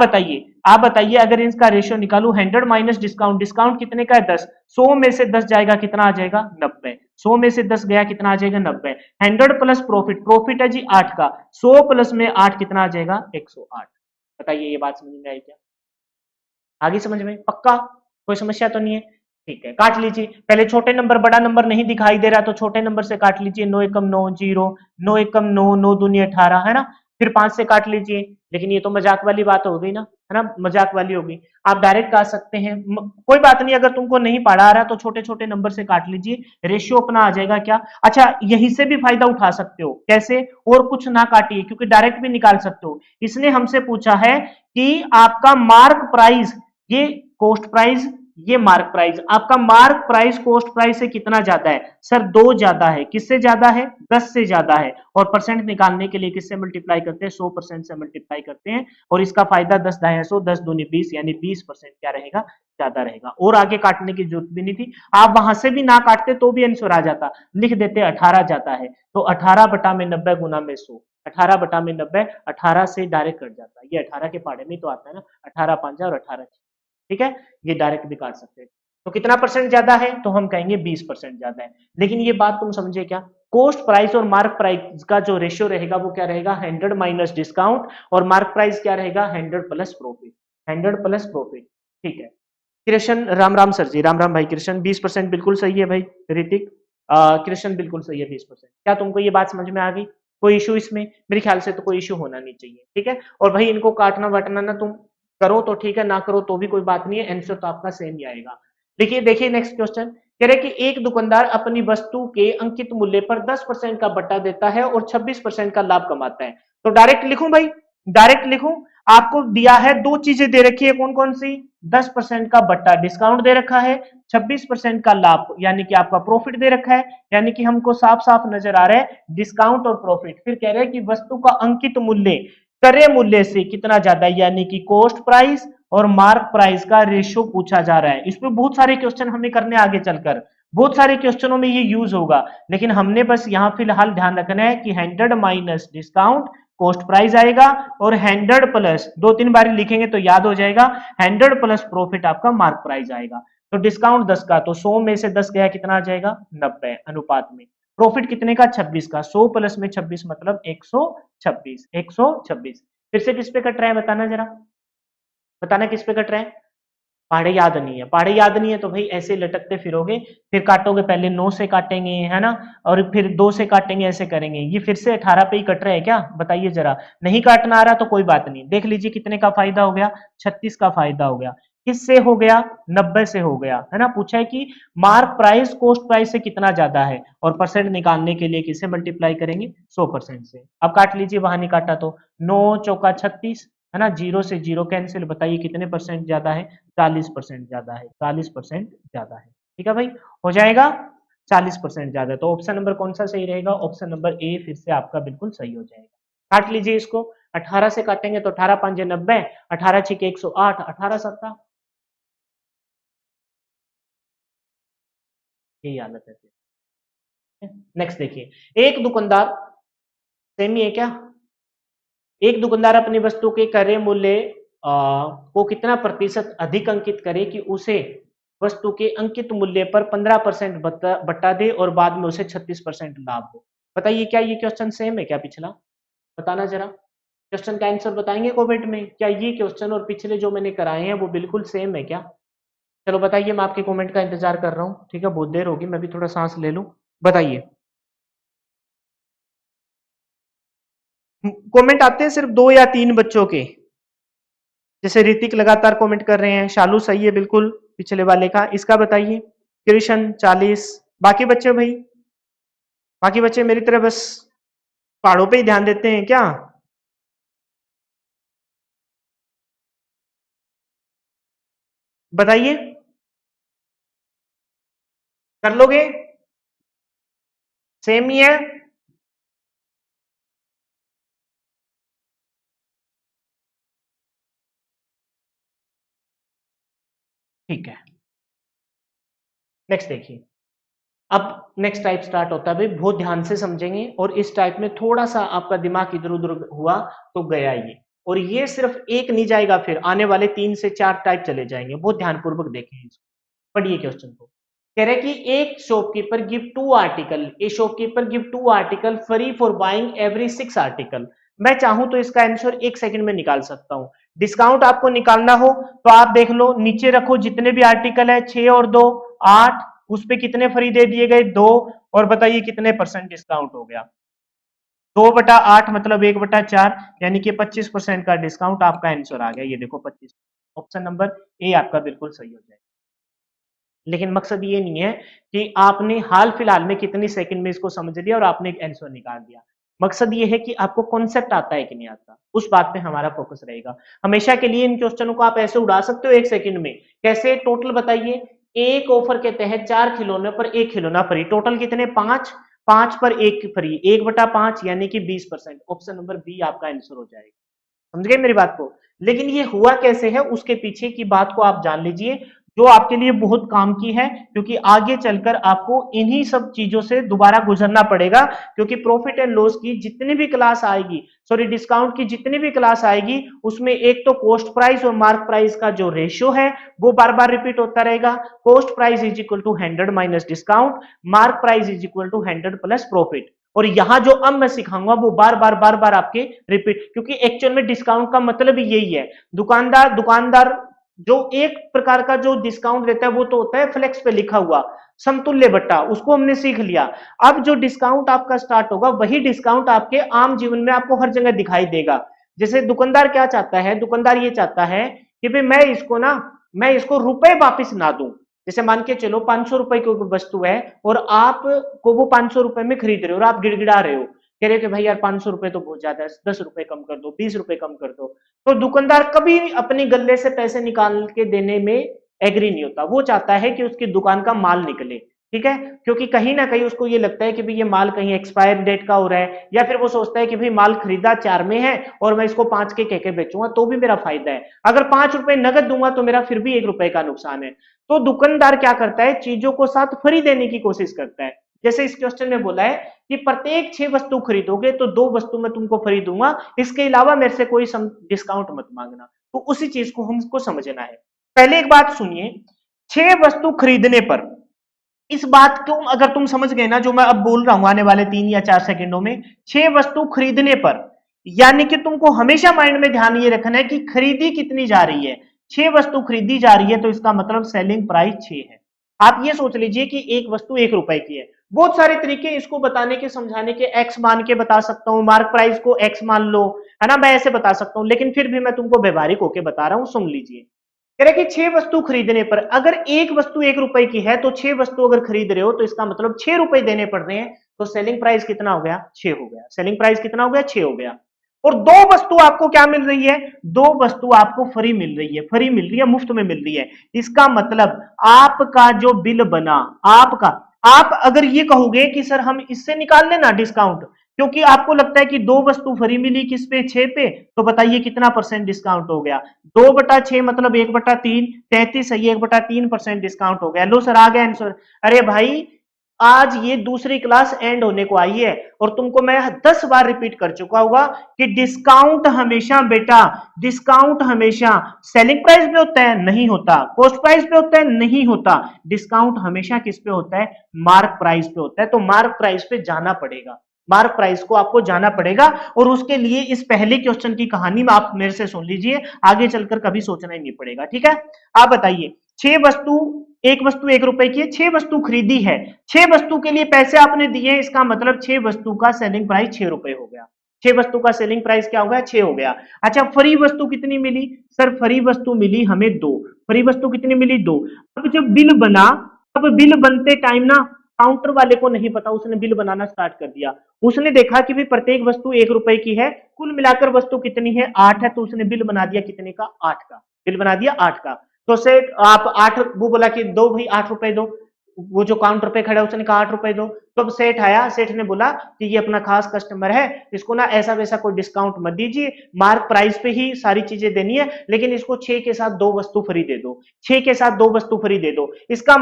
बताइए अगर इसका रेशियो निकालू, 100 माइनस डिस्काउंट, डिस्काउंट कितने का है 10, 100 में से 10 जाएगा कितना आ जाएगा 90, 100 में से 10 गया कितना आ जाएगा 90। 100 प्लस प्रॉफिट, प्रॉफिट है जी 8 का, 100 प्लस में 8 कितना आ जाएगा 108। बताइए ये बात समझ में आई क्या, आगे समझ में पक्का, कोई समस्या तो नहीं है, ठीक है। काट लीजिए, पहले छोटे नंबर, बड़ा नंबर नहीं दिखाई दे रहा तो छोटे नंबर से काट लीजिए, 9 एकम 9 जीरो, 9 एकम 9, 9 दूनी 18, है ना। फिर 5 से काट लीजिए, लेकिन ये तो मजाक वाली बात हो गई ना, है ना, मजाक वाली होगी। आप डायरेक्ट काट सकते हैं, कोई बात नहीं, अगर तुमको नहीं पढ़ा आ रहा तो छोटे छोटे नंबर से काट लीजिए, रेशियो अपना आ जाएगा क्या। अच्छा यहीं से भी फायदा उठा सकते हो, कैसे, और कुछ ना काटिए क्योंकि डायरेक्ट भी निकाल सकते हो। इसने हमसे पूछा है कि आपका मार्क प्राइस, ये कॉस्ट प्राइस, ये मार्क प्राइस, आपका मार्क प्राइस कॉस्ट प्राइस से कितना ज्यादा है, सर 2 ज्यादा है। किससे ज्यादा है, 10 से ज्यादा है। और परसेंट निकालने के लिए किससे मल्टीप्लाई करते हैं, 100% से मल्टीप्लाई करते हैं। और इसका फायदा 10 ढाई 100, 10 दूनी 20, यानी 20% क्या रहेगा, ज्यादा रहेगा। और आगे काटने की जरूरत भी नहीं थी, आप वहां से भी ना काटते तो भी आंसर आ जाता, लिख देते 18 जाता है, तो 18 बटा में 90 गुना में 100, 18 बटा में 90, 18 से डायरेक्ट कट जाता है, ये 18 के पाड़े में तो आता है ना, 18 पांजा और 18, ठीक है, ये डायरेक्ट भी काट सकते हैं। तो कितना परसेंट ज्यादा है, तो हम कहेंगे 20% ज्यादा है। लेकिन ये बात तुम समझे क्या, कोस्ट प्राइस और मार्क प्राइस का जो रेशियो रहेगा वो क्या रहेगा, 100 माइनस डिस्काउंट, और मार्क प्राइस क्या रहेगा 100 प्लस प्रॉफिट, 100 प्लस प्रॉफिट, ठीक है। कृष्ण राम राम सर जी, राम राम भाई कृष्ण, 20% बिल्कुल सही है भाई ऋतिक, कृष्ण बिल्कुल सही है 20%। क्या तुमको ये बात समझ में आ गई, कोई इशू इसमें, मेरे ख्याल से तो कोई इशू होना नहीं चाहिए, ठीक है। और भाई इनको काटना वाटना ना तुम करो तो ठीक है, ना करो तो भी कोई बात नहीं है, आंसर तो आपका सेम ही आएगा। देखिए देखिए नेक्स्ट क्वेश्चन, कह रहे कि एक दुकानदार अपनी वस्तु के अंकित मूल्य पर 10% का बट्टा देता है और 26% का लाभ कमाता है। तो डायरेक्ट लिखूं भाई, डायरेक्ट लिखूं, आपको दिया है दो चीजें दे रखी है, कौन कौन सी, 10% का बट्टा डिस्काउंट दे रखा है, 26% का लाभ यानी कि आपका प्रॉफिट दे रखा है, यानी कि हमको साफ साफ नजर आ रहा है डिस्काउंट और प्रॉफिट। फिर कह रहे हैं कि वस्तु का अंकित मूल्य क्रय मूल्य से कितना ज्यादा है, यानी कि कॉस्ट प्राइस और मार्क प्राइस का रेशियो पूछा जा रहा है। इसमें बहुत सारे क्वेश्चन हमें करने आगे चलकर, बहुत सारे क्वेश्चनों में ये यूज होगा, लेकिन हमने बस यहां फिलहाल ध्यान रखना है कि 100 माइनस डिस्काउंट कॉस्ट प्राइस आएगा और 100 प्लस, दो तीन बार लिखेंगे तो याद हो जाएगा, 100 प्लस प्रॉफिट आपका मार्क प्राइस आएगा। तो डिस्काउंट 10 का, तो 100 में से 10 गया कितना आ जाएगा 90 अनुपात में। प्रॉफिट कितने का 26 का, 100 प्लस में 26 मतलब 126, 126। फिर से किस पे कट रहा है बताना जरा, बताना किस पे कट रहा है, पहाड़े याद नहीं है, पहाड़े याद नहीं है तो भाई ऐसे लटकते फिरोगे, फिर काटोगे, पहले 9 से काटेंगे है ना, और फिर 2 से काटेंगे, ऐसे करेंगे। ये फिर से 18 पे ही कट रहा है क्या, बताइए जरा। नहीं काटना आ रहा तो कोई बात नहीं, देख लीजिए कितने का फायदा हो गया, 36 का फायदा हो गया। किससे हो गया, 90 से हो गया, है ना। पूछा है कि मार्क प्राइस कॉस्ट प्राइस से कितना ज्यादा है, और परसेंट निकालने के लिए किसे मल्टीप्लाई करेंगे, 100% से। अब काट लीजिए, वहां नहीं काटा तो 9 चौका 36, है ना, जीरो से जीरो कैंसिल, बताइए कितने परसेंट ज्यादा है, 40% ज्यादा है, 40% ज्यादा है, ठीक है भाई, हो जाएगा 40% ज्यादा। तो ऑप्शन नंबर कौन सा सही रहेगा, ऑप्शन नंबर ए फिर से आपका बिल्कुल सही हो जाएगा। काट लीजिए इसको, 18 से काटेंगे तो 18 5 90, 18 6 108, 18 17, यही हालत है। नेक्स्ट देखिए, एक दुकानदार, सेम ही है क्या, एक दुकानदार अपनी वस्तु के क्रय मूल्य को कितना प्रतिशत अधिक अंकित करे कि उसे वस्तु के अंकित मूल्य पर 15% बटा दे और बाद में उसे 36% लाभ हो। बताइए क्या ये क्वेश्चन सेम है क्या पिछला, बताना जरा, क्वेश्चन का आंसर बताएंगे कमेंट में, क्या ये क्वेश्चन और पिछले जो मैंने कराए हैं वो बिल्कुल सेम है क्या। चलो बताइए, मैं आपके कमेंट का इंतजार कर रहा हूँ, ठीक है, बहुत देर होगी, मैं भी थोड़ा सांस ले लूं, बताइए। कमेंट आते हैं सिर्फ 2 या 3 बच्चों के, जैसे ऋतिक लगातार कमेंट कर रहे हैं, शालू सही है बिल्कुल पिछले वाले का, इसका बताइए, कृष्ण 40, बाकी बच्चे भाई, बाकी बच्चे मेरी तरह बस पहाड़ों पे ही ध्यान देते हैं क्या, बताइए, कर लोगे, सेम ही है, ठीक है। नेक्स्ट देखिए, अब नेक्स्ट टाइप स्टार्ट होता है भाई, बहुत ध्यान से समझेंगे, और इस टाइप में थोड़ा सा आपका दिमाग इधर उधर हुआ तो गया ये, और ये सिर्फ एक नहीं जाएगा, फिर आने वाले 3 से 4 टाइप चले जाएंगे, बहुत ध्यानपूर्वक देखें इसको, पढ़िए क्वेश्चन को। कह रहे कि एक shopkeeper give 2 article, A shopkeeper give 2 article free for buying every 6 article. मैं चाहूं तो इसका आंसर 1 सेकंड में निकाल सकता हूं। डिस्काउंट आपको निकालना हो तो आप देख लो, नीचे रखो जितने भी आर्टिकल है, 6 और 2 8, उस पे कितने फ्री दे दिए गए, 2, और बताइए कितने परसेंट डिस्काउंट हो गया, 2/8 मतलब 1/4, यानी कि 25% का डिस्काउंट, आपका आंसर आ गया, ये देखो 25, ऑप्शन नंबर ए आपका बिल्कुल सही हो जाएगा। लेकिन मकसद ये नहीं है कि आपने हाल फिलहाल में कितनी सेकंड में इसको समझ लिया और आपने एक आंसर निकाल दिया, मकसद ये है कि आपको कॉन्सेप्ट आता है कि नहीं आता, उस बात पे हमारा फोकस रहेगा हमेशा के लिए। इन क्वेश्चनों को आप ऐसे उड़ा सकते हो 1 सेकंड में, कैसे, टोटल बताइए, एक ऑफर के तहत 4 खिलौने पर 1 खिलौना फ्री, टोटल कितने, 5, 5 पर 1 फ्री, 1/5 यानी कि 20%, ऑप्शन नंबर बी आपका आंसर हो जाएगा। समझ गए मेरी बात को, लेकिन ये हुआ कैसे है उसके पीछे की बात को आप जान लीजिए, जो आपके लिए बहुत काम की है, क्योंकि आगे चलकर आपको इन्हीं सब चीजों से दोबारा गुजरना पड़ेगा, क्योंकि प्रॉफिट एंड लॉस की जितनी भी क्लास आएगी, सॉरी डिस्काउंट की जितनी भी क्लास आएगी, उसमें एक तो कॉस्ट प्राइस और मार्क प्राइस का जो रेशियो है वो बार बार रिपीट होता रहेगा, cost price is equal to 100 minus discount, mark price is equal to 100 plus profit, और यहां जो अब मैं सिखाऊंगा वो बार बार आपके रिपीट, क्योंकि एक्चुअल में डिस्काउंट का मतलब ही यही है। दुकानदार दुकानदार जो एक प्रकार का जो डिस्काउंट देता है वो तो होता है फ्लेक्स पे लिखा हुआ समतुल्य बट्टा, उसको हमने सीख लिया। अब जो डिस्काउंट आपका स्टार्ट होगा वही डिस्काउंट आपके आम जीवन में आपको हर जगह दिखाई देगा। जैसे दुकानदार क्या चाहता है, दुकानदार ये चाहता है कि भाई मैं इसको रुपए वापिस ना दूं। जैसे मान के चलो 500 रुपए की वस्तु है और आप को वो 500 रुपए में खरीद रहे हो और आप गिड़गिड़ा रहे हो, कह रहे हो कि भाई यार 500 रुपए तो बहुत ज्यादा है, 10 रुपए कम कर दो, 20 रुपए कम कर दो। तो दुकानदार कभी अपनी गले से पैसे निकाल के देने में एग्री नहीं होता, वो चाहता है कि उसकी दुकान का माल निकले, ठीक है, क्योंकि कहीं ना कहीं उसको ये लगता है कि भाई ये माल कहीं एक्सपायर डेट का हो रहा है, या फिर वो सोचता है कि भाई माल खरीदा 4 में है और मैं इसको 5 के कह के बेचूंगा तो भी मेरा फायदा है, अगर 5 रुपए नगद दूंगा तो मेरा फिर भी 1 रुपए का नुकसान है। तो दुकानदार क्या करता है, चीजों को साथ फ्री देने की कोशिश करता है। जैसे इस क्वेश्चन में बोला है कि प्रत्येक 6 वस्तु खरीदोगे तो 2 वस्तु मैं तुमको फ्री दूंगा, इसके अलावा मेरे से कोई डिस्काउंट मत मांगना, तो उसी चीज को हमको समझना है। पहले एक बात सुनिए, 6 वस्तु खरीदने पर, इस बात को अगर तुम समझ गए ना जो मैं अब बोल रहा हूं आने वाले 3 या 4 सेकंडों में, 6 वस्तु खरीदने पर, यानी कि तुमको हमेशा माइंड में ध्यान ये रखना है कि खरीदी कितनी जा रही है, 6 वस्तु खरीदी जा रही है तो इसका मतलब सेलिंग प्राइस 6 है। आप ये सोच लीजिए कि एक वस्तु 1 रुपए की है, बहुत सारे तरीके इसको बताने के समझाने के, एक्स मान के बता सकता हूं, मार्क प्राइस को एक्स मान लो, है ना, मैं ऐसे बता सकता हूं, लेकिन फिर भी मैं तुमको व्यवहारिक होके बता रहा हूं, सुन लीजिए। कह रहे कि 6 वस्तु खरीदने पर, अगर एक वस्तु 1 रुपए की है तो 6 वस्तु अगर खरीद रहे हो तो इसका मतलब 6 रुपए देने पड़ रहे हैं, तो सेलिंग प्राइस कितना हो गया, 6 हो गया, सेलिंग प्राइस कितना हो गया, 6 हो गया। और 2 वस्तु आपको क्या मिल रही है, 2 वस्तु आपको फ्री मिल रही है, फ्री मिल रही है, मुफ्त में मिल रही है, इसका मतलब आपका जो बिल बना, आपका, आप अगर ये कहोगे कि सर हम इससे निकाल लेना डिस्काउंट, क्योंकि आपको लगता है कि 2 वस्तु फ्री मिली किस पे, 6 पे, तो बताइए कितना परसेंट डिस्काउंट हो गया? 2/6 मतलब 1/3, 33 सही, 1/3% डिस्काउंट हो गया। लो सर आ गया आंसर। अरे भाई आज ये दूसरी क्लास एंड होने को आई है और तुमको मैं 10 बार रिपीट कर चुका होगा कि डिस्काउंट हमेशा बेटा, डिस्काउंट हमेशा सेलिंग प्राइस पे होता है, नहीं होता। कॉस्ट प्राइस पे होता है, नहीं होता। डिस्काउंट हमेशा किस पे होता है? मार्क प्राइस पे होता है। तो मार्क प्राइस पे जाना पड़ेगा, मार्क प्राइस को आपको जाना पड़ेगा। और उसके लिए इस पहले क्वेश्चन की कहानी में आप मेरे से सुन लीजिए, आगे चलकर कभी सोचना ही नहीं पड़ेगा। ठीक है, आप बताइए, 6 वस्तु, एक वस्तु 1 रुपए की है, 6 वस्तु खरीदी है, 6 वस्तु के लिए पैसे आपने दिए, इसका मतलब 6 वस्तु का सेलिंग प्राइस 6 रुपए हो गया। 6 वस्तु का सेलिंग प्राइस क्या हो गया? 6 हो गया। अच्छा, फ्री वस्तु कितनी मिली? सर फ्री वस्तु मिली हमें 2। फ्री वस्तु कितनी मिली? 2। अब जब बिल बना, अब बिल बनते टाइम ना काउंटर वाले को नहीं पता, उसने बिल बनाना स्टार्ट कर दिया। उसने देखा कि भाई प्रत्येक वस्तु 1 रुपए की है, कुल मिलाकर वस्तु कितनी है? 8 है, तो उसने बिल बना दिया कितने का? 8 का। बिल बना दिया 8 का। तो सेठ आप 8, वो बोला कि दो भाई 8 रुपए दो। वो जो काउंटर पे खड़ा है उसने कहा 8 रुपए दो। तो अब सेठ आया, सेठ ने बोला कि ये अपना खास कस्टमर है, इसको ना ऐसा वैसा कोई डिस्काउंट मत दीजिए, मार्क प्राइस पे ही सारी चीजें देनी है, लेकिन इसको 6 के साथ 2 वस्तु फ्री दे दो, 6 के साथ 2 वस्तु फ्री दे दो। इसका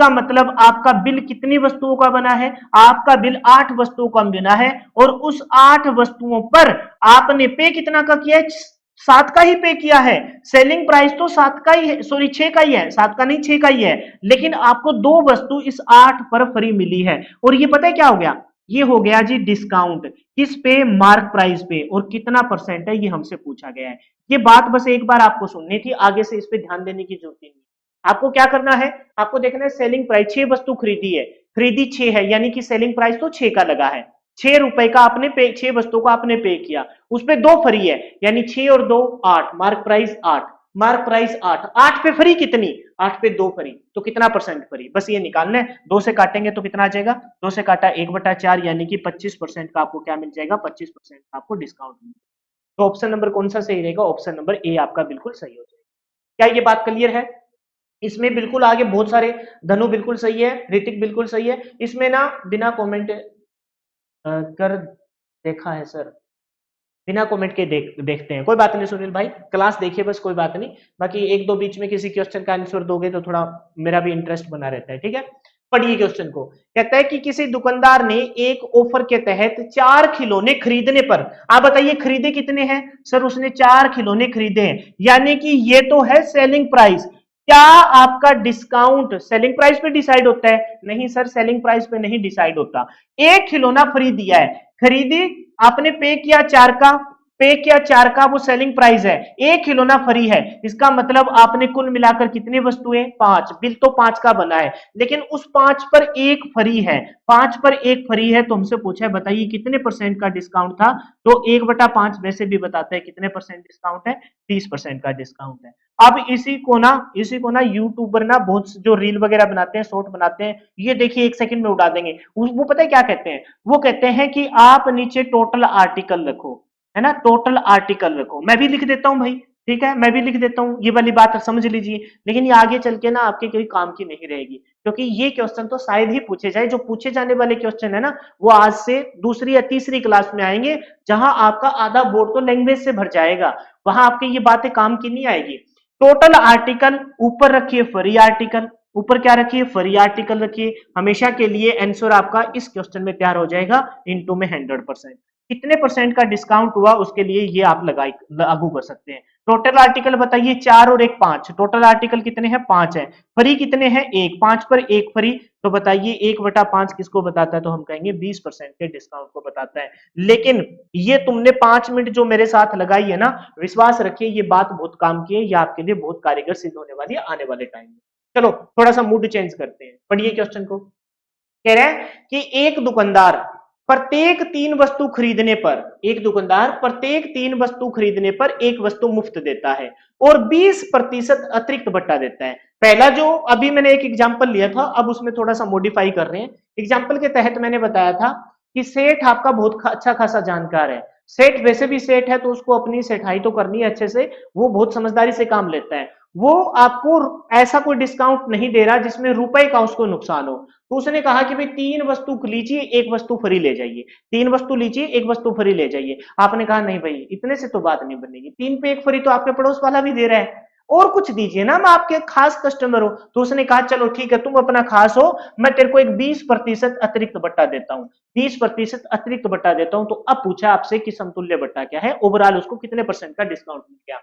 मतलब आपका बिल कितनी वस्तुओं का बना है? आपका बिल 8 वस्तुओं का बना है, और उस 8 वस्तुओं पर आपने पे कितना का किया है? 7 का ही पे किया है। सेलिंग प्राइस तो 7 का ही है, सॉरी 6 का ही है, 7 का नहीं 6 का ही है, लेकिन आपको 2 वस्तु इस 8 पर फ्री मिली है। और ये पता है क्या हो गया? ये हो गया जी डिस्काउंट। किस पे? मार्क प्राइस पे। और कितना परसेंट है ये हमसे पूछा गया है। ये बात बस एक बार आपको सुननी थी, आगे से इस पे ध्यान देने की जरूरत नहीं। आपको क्या करना है? आपको देखना है सेलिंग प्राइस, 6 वस्तु खरीदी है, खरीदी 6 है, यानी कि सेलिंग प्राइस तो 6 का लगा है। 6 रुपए का आपने पे, 6 वस्तुओं का आपने पे किया, उस पे 2 फ्री है, यानी 6 और 2 8, मार्क प्राइस 8, मार्क प्राइस 8, 8 पे फ्री कितनी? 8 पे 2 फ्री, तो कितना परसेंट फ्री? बस ये निकालना है। 2 से काटेंगे तो कितना आ जाएगा? 2 से काटा 1/4, यानी कि 25% का आपको क्या मिल जाएगा? 25% का आपको डिस्काउंट मिल जाएगा। तो ऑप्शन नंबर कौन सा सही रहेगा? ऑप्शन नंबर ए आपका बिल्कुल सही हो जाएगा। क्या ये बात क्लियर है? इसमें बिल्कुल आगे बहुत सारे, धनु बिल्कुल सही है, ऋतिक बिल्कुल सही है, इसमें ना बिना कमेंट कर देखा है सर, बिना कमेंट के देखते हैं। कोई बात नहीं सुनील भाई, क्लास देखिए बस, कोई बात नहीं। बाकी एक दो बीच में किसी क्वेश्चन का आंसर दोगे तो थोड़ा मेरा भी इंटरेस्ट बना रहता है। ठीक है, पढ़िए क्वेश्चन को। कहता है कि किसी दुकानदार ने एक ऑफर के तहत 4 खिलौने खरीदने पर, आप बताइए खरीदे कितने हैं? सर उसने 4 खिलौने खरीदे हैं, यानी कि ये तो है सेलिंग प्राइस। क्या आपका डिस्काउंट सेलिंग प्राइस पे डिसाइड होता है? नहीं सर, सेलिंग प्राइस पे नहीं डिसाइड होता। एक खिलौना फ्री दिया है, खरीदी आपने, पे किया 4 का, पे किया 4 का, वो सेलिंग प्राइस है, एक खिलौना फ्री है, इसका मतलब आपने कुल मिलाकर कितनी वस्तुएं? 5। बिल तो 5 का बना है, लेकिन उस 5 पर एक फ्री है, 5 पर एक फ्री है, तो हमसे पूछा है बताइए कितने परसेंट का डिस्काउंट था? तो 1/5 वैसे भी बताते हैं कितने परसेंट डिस्काउंट है? 30% का डिस्काउंट है। अब इसी को ना यूट्यूबर ना बहुत जो रील वगैरह बनाते हैं, शॉर्ट बनाते हैं, ये देखिए 1 सेकंड में उड़ा देंगे। वो पता है क्या कहते हैं? वो कहते हैं कि आप नीचे टोटल आर्टिकल रखो, है ना, टोटल आर्टिकल रखो। मैं भी लिख देता हूं भाई, ठीक है, मैं भी लिख देता हूं, ये वाली बात समझ लीजिए। लेकिन ये आगे चल के ना आपके कोई काम की नहीं रहेगी, क्योंकि ये क्वेश्चन तो शायद ही पूछे जाए। जो पूछे जाने वाले क्वेश्चन है ना, वो आज से दूसरी या तीसरी क्लास में आएंगे, जहां आपका आधा बोर्ड तो लैंग्वेज से भर जाएगा, वहां आपकी ये बातें काम की नहीं आएगी। टोटल आर्टिकल ऊपर रखिए, फ्री आर्टिकल ऊपर क्या रखिए? फ्री आर्टिकल रखिए। हमेशा के लिए आंसर आपका इस क्वेश्चन में तैयार हो जाएगा इनटू में 100%। कितने परसेंट का डिस्काउंट हुआ उसके लिए ये आप लागू कर सकते हैं। टोटल आर्टिकल बताइए, 4 और 1 5, टोटल आर्टिकल कितने हैं? 5 है। फ्री कितने हैं? 1, 5 पर 1 फ्री, तो बताइए 1/5 किसको बताता है? तो हम कहेंगे 20% के डिस्काउंट को बताता है। लेकिन ये तुमने 5 मिनट जो मेरे साथ लगाई है ना, विश्वास रखिए ये बात बहुत काम की है, ये आपके लिए बहुत कारगर सिद्ध होने वाली है आने वाले टाइम में। चलो थोड़ा सा मूड चेंज करते हैं, पढ़िए क्वेश्चन को। कह रहे हैं कि प्रत्येक 3 वस्तु खरीदने पर एक दुकानदार प्रत्येक 3 वस्तु खरीदने पर एक वस्तु मुफ्त देता है और 20% अतिरिक्त बट्टा देता है। पहला जो अभी मैंने एक एग्जांपल लिया था, अब उसमें थोड़ा सा मॉडिफाई कर रहे हैं। एग्जांपल के तहत मैंने बताया था कि सेठ आपका बहुत अच्छा खासा जानकार है, सेठ वैसे भी सेठ है तो उसको अपनी सेठाई तो करनी है अच्छे से, वो बहुत समझदारी से काम लेता है। वो आपको ऐसा कोई डिस्काउंट नहीं दे रहा जिसमें रुपए का उसको नुकसान हो, तो उसने कहा कि भाई 3 वस्तु लीजिए, 1 वस्तु फ्री ले जाइए, 3 वस्तु लीजिए, 1 वस्तु फ्री ले जाइए। आपने कहा नहीं भाई इतने से तो बात नहीं बनेगी, 3 पे 1 फ्री तो आपके पड़ोस वाला भी दे रहा है, और कुछ दीजिए ना, मैं आपके खास कस्टमर हो। तो उसने कहा चलो ठीक है तुम अपना खास हो, मैं तेरे को एक 20% अतिरिक्त बट्टा देता हूं, 20% अतिरिक्त बट्टा देता हूं। तो अब पूछा आपसे कि समतुल्य बट्टा क्या है, ओवरऑल उसको कितने परसेंट का डिस्काउंट मिल गया।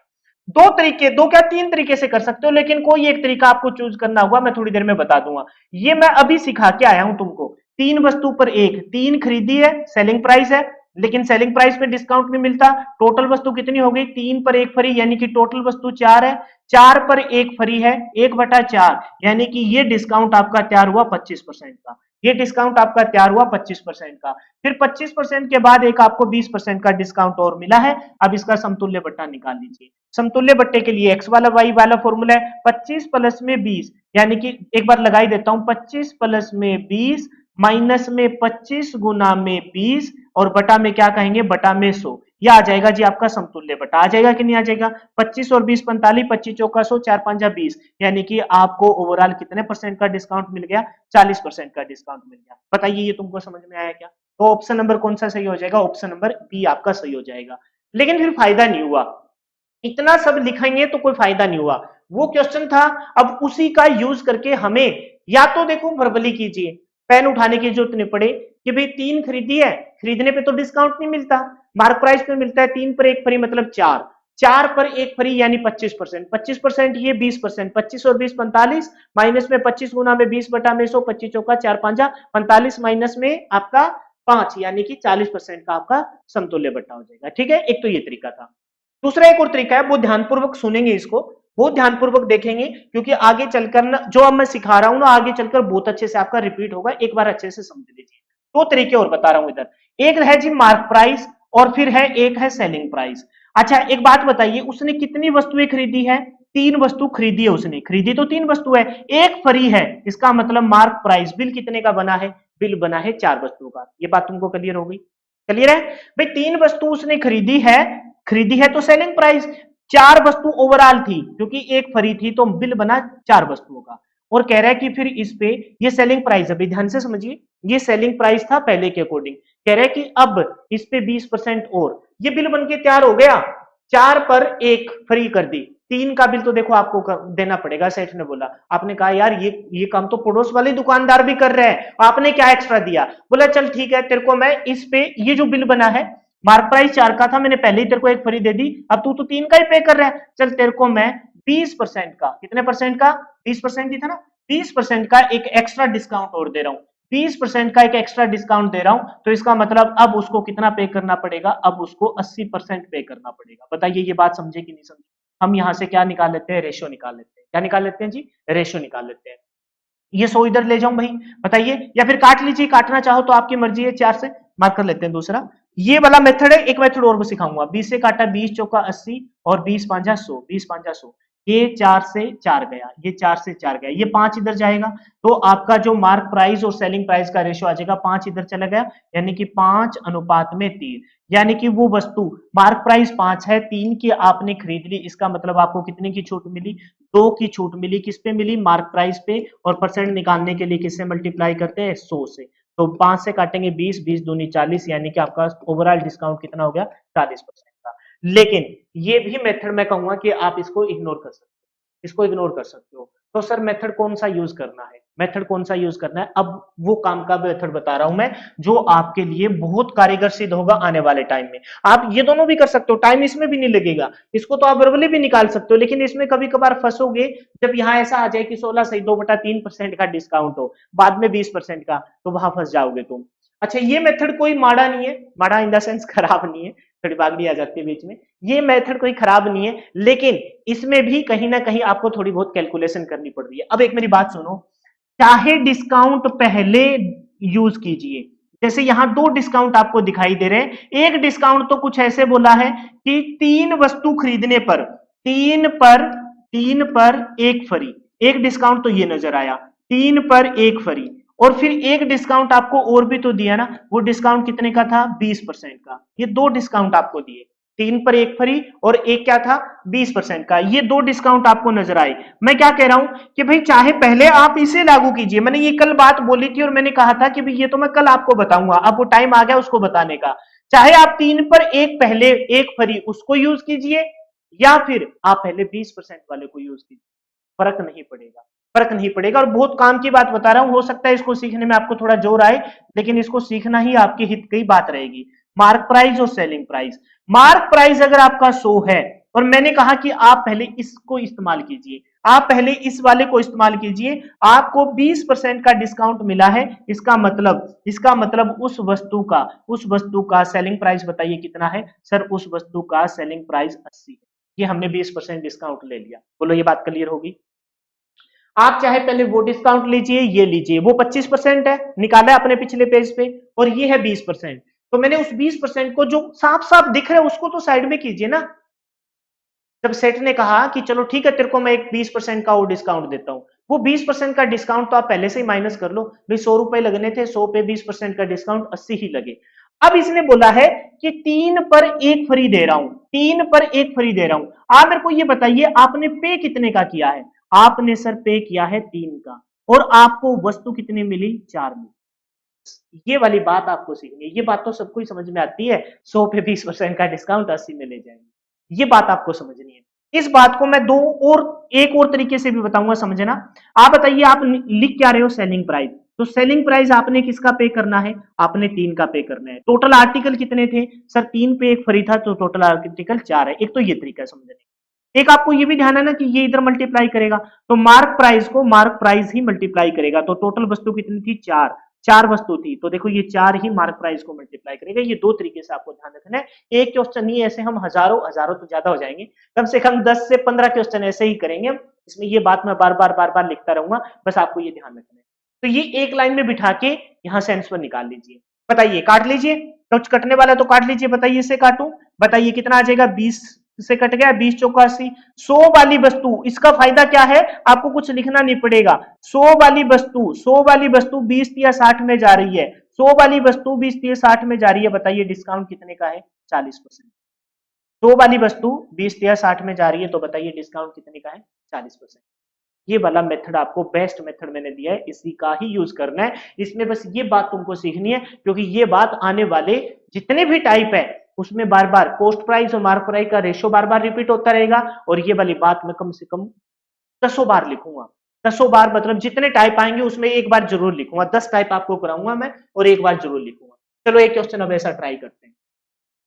दो तरीके, दो क्या तीन तरीके से कर सकते हो, लेकिन कोई एक तरीका आपको चूज करना होगा, मैं थोड़ी देर में बता दूंगा। ये मैं अभी सिखा के आया हूं तुमको, 3 वस्तु पर 1, 3 खरीदी है, सेलिंग प्राइस है, लेकिन सेलिंग प्राइस पे डिस्काउंट नहीं मिलता। टोटल वस्तु कितनी हो गई, 3 पर 1 फ्री, यानी कि टोटल वस्तु 4 है, 4 पर 1 फ्री है, 1/4, यानी कि ये डिस्काउंट आपका तैयार हुआ 25% का, ये डिस्काउंट आपका तैयार हुआ 25% का। फिर 25% के बाद एक आपको 20% का डिस्काउंट और मिला है। अब इसका समतुल्य बट्टा निकाल लीजिए। समतुल्य बट्टे के लिए x वाला y वाला फॉर्मूला है 25 प्लस में 20, यानी कि एक बार लगाई देता हूं, 25 प्लस में 20 माइनस में 25 गुना में 20 और बटा में क्या कहेंगे, बटा में 100। यह आ जाएगा जी आपका समतुल्य बट्टा। आ जाएगा कि नहीं आ जाएगा, 25 और 20 45, 25 चौका 100, 4 5 20, यानी कि आपको ओवरऑल कितने परसेंट का डिस्काउंट मिल गया, 40% का डिस्काउंट मिल गया। बताइए ये तुमको समझ में आया क्या। तो ऑप्शन नंबर कौन सा सही हो जाएगा, ऑप्शन नंबर बी आपका सही हो जाएगा। लेकिन फिर फायदा नहीं हुआ, इतना सब लिखेंगे तो कोई फायदा नहीं हुआ। वो क्वेश्चन था, अब उसी का यूज करके हमें या तो देखो वर्बली कीजिए, पेन उठाने की जरूरत नहीं पड़े कि भाई 3 खरीदी है, खरीदने पे तो डिस्काउंट नहीं मिलता, मार्क प्राइस पे मिलता है, 3 पर 1 फ्री मतलब 4, 4 पर 1 फ्री यानी 25%, 25% ये 20%, 25 और 20 45, माइनस में 25 गुना में 20 बटा में 100, 25 चौका 4 5 45, माइनस में आपका 5, यानी कि 40% का आपका समतुल्य बट्टा हो जाएगा। ठीक है, एक तो ये तरीका था। दूसरा एक और तरीका है, वो ध्यानपूर्वक सुनेंगे इसको, बहुत ध्यानपूर्वक देखेंगे, क्योंकि आगे चलकर ना जो अब मैं सिखा रहा हूं ना, आगे चलकर बहुत अच्छे से आपका रिपीट होगा, एक बार अच्छे से समझ लीजिए। दो तरीके और बता रहा हूं इधर, एक है जी मार्क प्राइस और फिर है एक है सेलिंग प्राइस। अच्छा एक बात बताइए, उसने कितनी वस्तुएं खरीदी है, 3 वस्तु खरीदी है, उसने खरीदी तो 3 वस्तु है, एक फ्री है, इसका मतलब मार्क प्राइस बिल कितने का बना है, बिल बना है 4 वस्तुओं का। ये बात तुमको क्लियर हो गई, क्लियर है भाई। 3 वस्तु उसने खरीदी है, खरीदी है तो सेलिंग प्राइस, 4 वस्तु ओवरऑल थी क्योंकि एक फ्री थी तो बिल बना 4 वस्तुओं का। और कह रहा है कि फिर इस पे ये सेलिंग प्राइस, अभी ध्यान से समझिए, ये सेलिंग प्राइस था पहले के अकॉर्डिंग, कह रहा है कि अब इस पे 20% और, ये बिल बन के तैयार हो गया, 4 पर 1 फ्री कर दी, 3 का बिल तो देखो आपको देना पड़ेगा, सेठ ने बोला। आपने कहा यार ये काम तो पड़ोस वाले दुकानदार भी कर रहे हैं, आपने क्या एक्स्ट्रा दिया, बोला चल ठीक है तेरे को मैं इस पे ये जो बिल बना है, मार्क प्राइस 4 का था, मैंने पहले ही तेरे को एक फ्री दे दी, अब तू तो 3 का ही पे कर रहा है, चल तेरे को मैं 20% का, कितने परसेंट का, 20% ही था ना, 20% का एक एक्स्ट्रा डिस्काउंट और दे रहा हूं, 20% का एक एक्स्ट्रा डिस्काउंट दे रहा हूं। तो इसका मतलब अब उसको कितना पे करना पड़ेगा, अब उसको 80% पे करना पड़ेगा। बताइए ये बात समझे कि नहीं समझे। हम यहां से क्या निकाल लेते हैं, रेशो निकाल लेते हैं, क्या निकाल लेते हैं जी, रेशो निकाल लेते हैं। ये 100 इधर ले जाऊं भाई, बताइए, या फिर काट लीजिए, काटना चाहो तो आपकी मर्जी है, 4 से मार्क कर लेते हैं। दूसरा ये वाला मेथड है, एक मेथड और भी सिखाऊंगा, 20 से काटा, 20 चौका 80 और 20 पांजा 100, 20 पांजा 100, ये 4 से 4 गया, ये 4 से 4 गया, ये 5 इधर जाएगा, तो आपका जो मार्क प्राइस और सेलिंग प्राइस का रेशो आ जाएगा, 5 इधर चला गया, यानी कि 5:3, यानी कि वो वस्तु मार्क प्राइस 5 है, 3 की आपने खरीद ली, इसका मतलब आपको कितने की छूट मिली, 2 की छूट मिली, किस पे मिली, मार्क प्राइस पे, और परसेंट निकालने के लिए किससे मल्टीप्लाई करते हैं, 100 से। तो 5 से काटेंगे 20, 20 दूनी 40, यानी कि आपका ओवरऑल डिस्काउंट कितना हो गया, 40% का। लेकिन ये भी मेथड मैं कहूंगा कि आप इसको इग्नोर कर सकते हो, इसको इग्नोर कर सकते हो। तो सर मेथड कौन सा यूज करना है, मेथड कौन सा यूज करना है, अब वो काम का मेथड बता रहा हूं मैं, जो आपके लिए बहुत कारगर सिद्ध होगा आने वाले टाइम में। आप ये दोनों भी कर सकते हो, टाइम इसमें भी नहीं लगेगा, इसको तो आप वर्बली भी निकाल सकते हो, लेकिन इसमें कभी कभार फंसोगे, जब यहां ऐसा आ जाए कि 16 सही 2/3% का डिस्काउंट हो, बाद में 20% का, तो वहां फंस जाओगे तुम। अच्छा ये मेथड कोई माड़ा नहीं है, माड़ा इन द सेंस खराब नहीं है, थोड़ी बागड़ी आ जाती है बीच में, ये मेथड कोई खराब नहीं है, लेकिन इसमें भी कहीं ना कहीं आपको थोड़ी बहुत कैलकुलेशन करनी पड़ रही है। अब एक मेरी बात सुनो, चाहे डिस्काउंट पहले यूज कीजिए, जैसे यहां 2 डिस्काउंट आपको दिखाई दे रहे हैं, एक डिस्काउंट तो कुछ ऐसे बोला है कि 3 वस्तु खरीदने पर 3 पर 1 फ्री, एक डिस्काउंट तो ये नजर आया, 3 पर 1 फ्री, और फिर एक डिस्काउंट आपको और भी तो दिया ना, वो डिस्काउंट कितने का था, 20% का, ये 2 डिस्काउंट आपको दिए। 3 पर एक फ्री और एक क्या था 20% का, ये दो डिस्काउंट आपको नजर आए। मैं क्या कह रहा हूं कि भाई चाहे पहले आप इसे लागू कीजिए, मैंने ये कल बात बोली थी और मैंने कहा था कि भाई ये तो मैं कल आपको बताऊंगा, अब वो टाइम आ गया उसको बताने का। चाहे आप 3 पर एक पहले एक फ्री उसको यूज कीजिए या फिर आप पहले 20% वाले को यूज कीजिए, फर्क नहीं पड़ेगा, फर्क नहीं पड़ेगा। और बहुत काम की बात बता रहा हूं, हो सकता है इसको सीखने में आपको थोड़ा जोर आए, लेकिन इसको सीखना ही आपके हित की बात रहेगी। मार्क प्राइस और सेलिंग प्राइस, मार्क प्राइस अगर आपका 100 है और मैंने कहा कि आप पहले इसको इस्तेमाल कीजिए, आप पहले इस वाले को इस्तेमाल कीजिए, आपको 20% का डिस्काउंट मिला है, इसका मतलब उस वस्तु का सेलिंग प्राइस बताइए कितना है सर, उस वस्तु का सेलिंग प्राइस 80 है, ये हमने 20% डिस्काउंट ले लिया। बोलो ये बात क्लियर होगी। आप चाहे पहले वो डिस्काउंट लीजिए, ये लीजिए, वो 25% है निकाला है अपने पिछले पेज पे और ये है 20%, तो मैंने उस 20% को जो साफ साफ दिख रहा है उसको तो साइड में कीजिए ना। जब सेठ ने कहा कि चलो ठीक है तेरे को मैं एक 20% का और डिस्काउंट देता हूं, वो 20% का डिस्काउंट तो आप पहले से ही माइनस कर लो भाई, 100 रुपए लगने थे, 100 पे 20% का डिस्काउंट 80 ही लगे। अब इसने बोला है कि 3 पर एक फ्री दे रहा हूं, 3 पर एक फ्री दे रहा हूं। आप मेरे को ये बताइए आपने पे कितने का किया है, आपने सर पे किया है 3 का और आपको वस्तु कितनी मिली, 4 मिली। ये वाली बात आपको सीखनी है, ये बात तो सबको ही समझ में आती है, 100 पे 20% का डिस्काउंट 80 में ले जाएंगे, ये बात आपको समझनी है। इस बात को मैं एक और तरीके से भी बताऊंगा, समझना। आप बताइए आप लिख क्या रहे हो, सेलिंग प्राइस, तो सेलिंग प्राइस आपने किसका पे करना है, आपने 3 का पे करना है। टोटल आर्टिकल कितने थे सर, 3 पे एक फ्री था, तो टोटल आर्टिकल 4 है। एक तो ये तरीका है समझने, एक आपको ये भी ध्यान है ना कि ये इधर मल्टीप्लाई करेगा, तो मार्क प्राइस को मार्क प्राइस ही मल्टीप्लाई करेगा, तो टोटल वस्तु कितनी थी, 4, 4 वस्तु थी, तो देखो ये 4 ही मार्क प्राइस को मल्टीप्लाई करेगा। ये दो तरीके से आपको ध्यान रखना है, एक क्वेश्चन नहीं, ऐसे हम हजारों हजारों तो ज्यादा हो जाएंगे, कम से कम 10 से 15 क्वेश्चन ऐसे ही करेंगे, इसमें ये बात मैं बार बार लिखता रहूंगा, बस आपको ये ध्यान रखना है। तो ये एक लाइन में बिठा के यहां से आंसर निकाल लीजिए। बताइए काट लीजिए, तो कटने वाला तो काट लीजिए, बताइए इसे काटूं, बताइए कितना आ जाएगा, 20 से कट गया, 20 चौका 80, 100 वाली वस्तु, इसका फायदा क्या है, आपको कुछ लिखना नहीं पड़ेगा। 100 वाली वस्तु 20 या 60 में जा रही है, 100 वाली वस्तु 20 या 60 में जा रही है, बताइए डिस्काउंट कितने का है, 40%। 100 वाली वस्तु 20 या 60 में जा रही है, तो बताइए डिस्काउंट कितने का है, 40%। ये वाला मेथड आपको बेस्ट मेथड मैंने दिया है, इसी का ही यूज करना है, इसमें बस ये बात तुमको सीखनी है, क्योंकि ये बात आने वाले जितने भी टाइप है उसमें बार बार कॉस्ट प्राइस और मार्क प्राइस का रेशियो बार बार रिपीट होता रहेगा, और ये वाली बात मैं कम से कम 10 बार लिखूंगा। 10 बार मतलब जितने टाइप आएंगे उसमें एक बार जरूर लिखूंगा, 10 टाइप आपको कराऊंगा मैं और एक बार जरूर लिखूंगा। चलो एक क्वेश्चन अब ऐसा ट्राई करते हैं।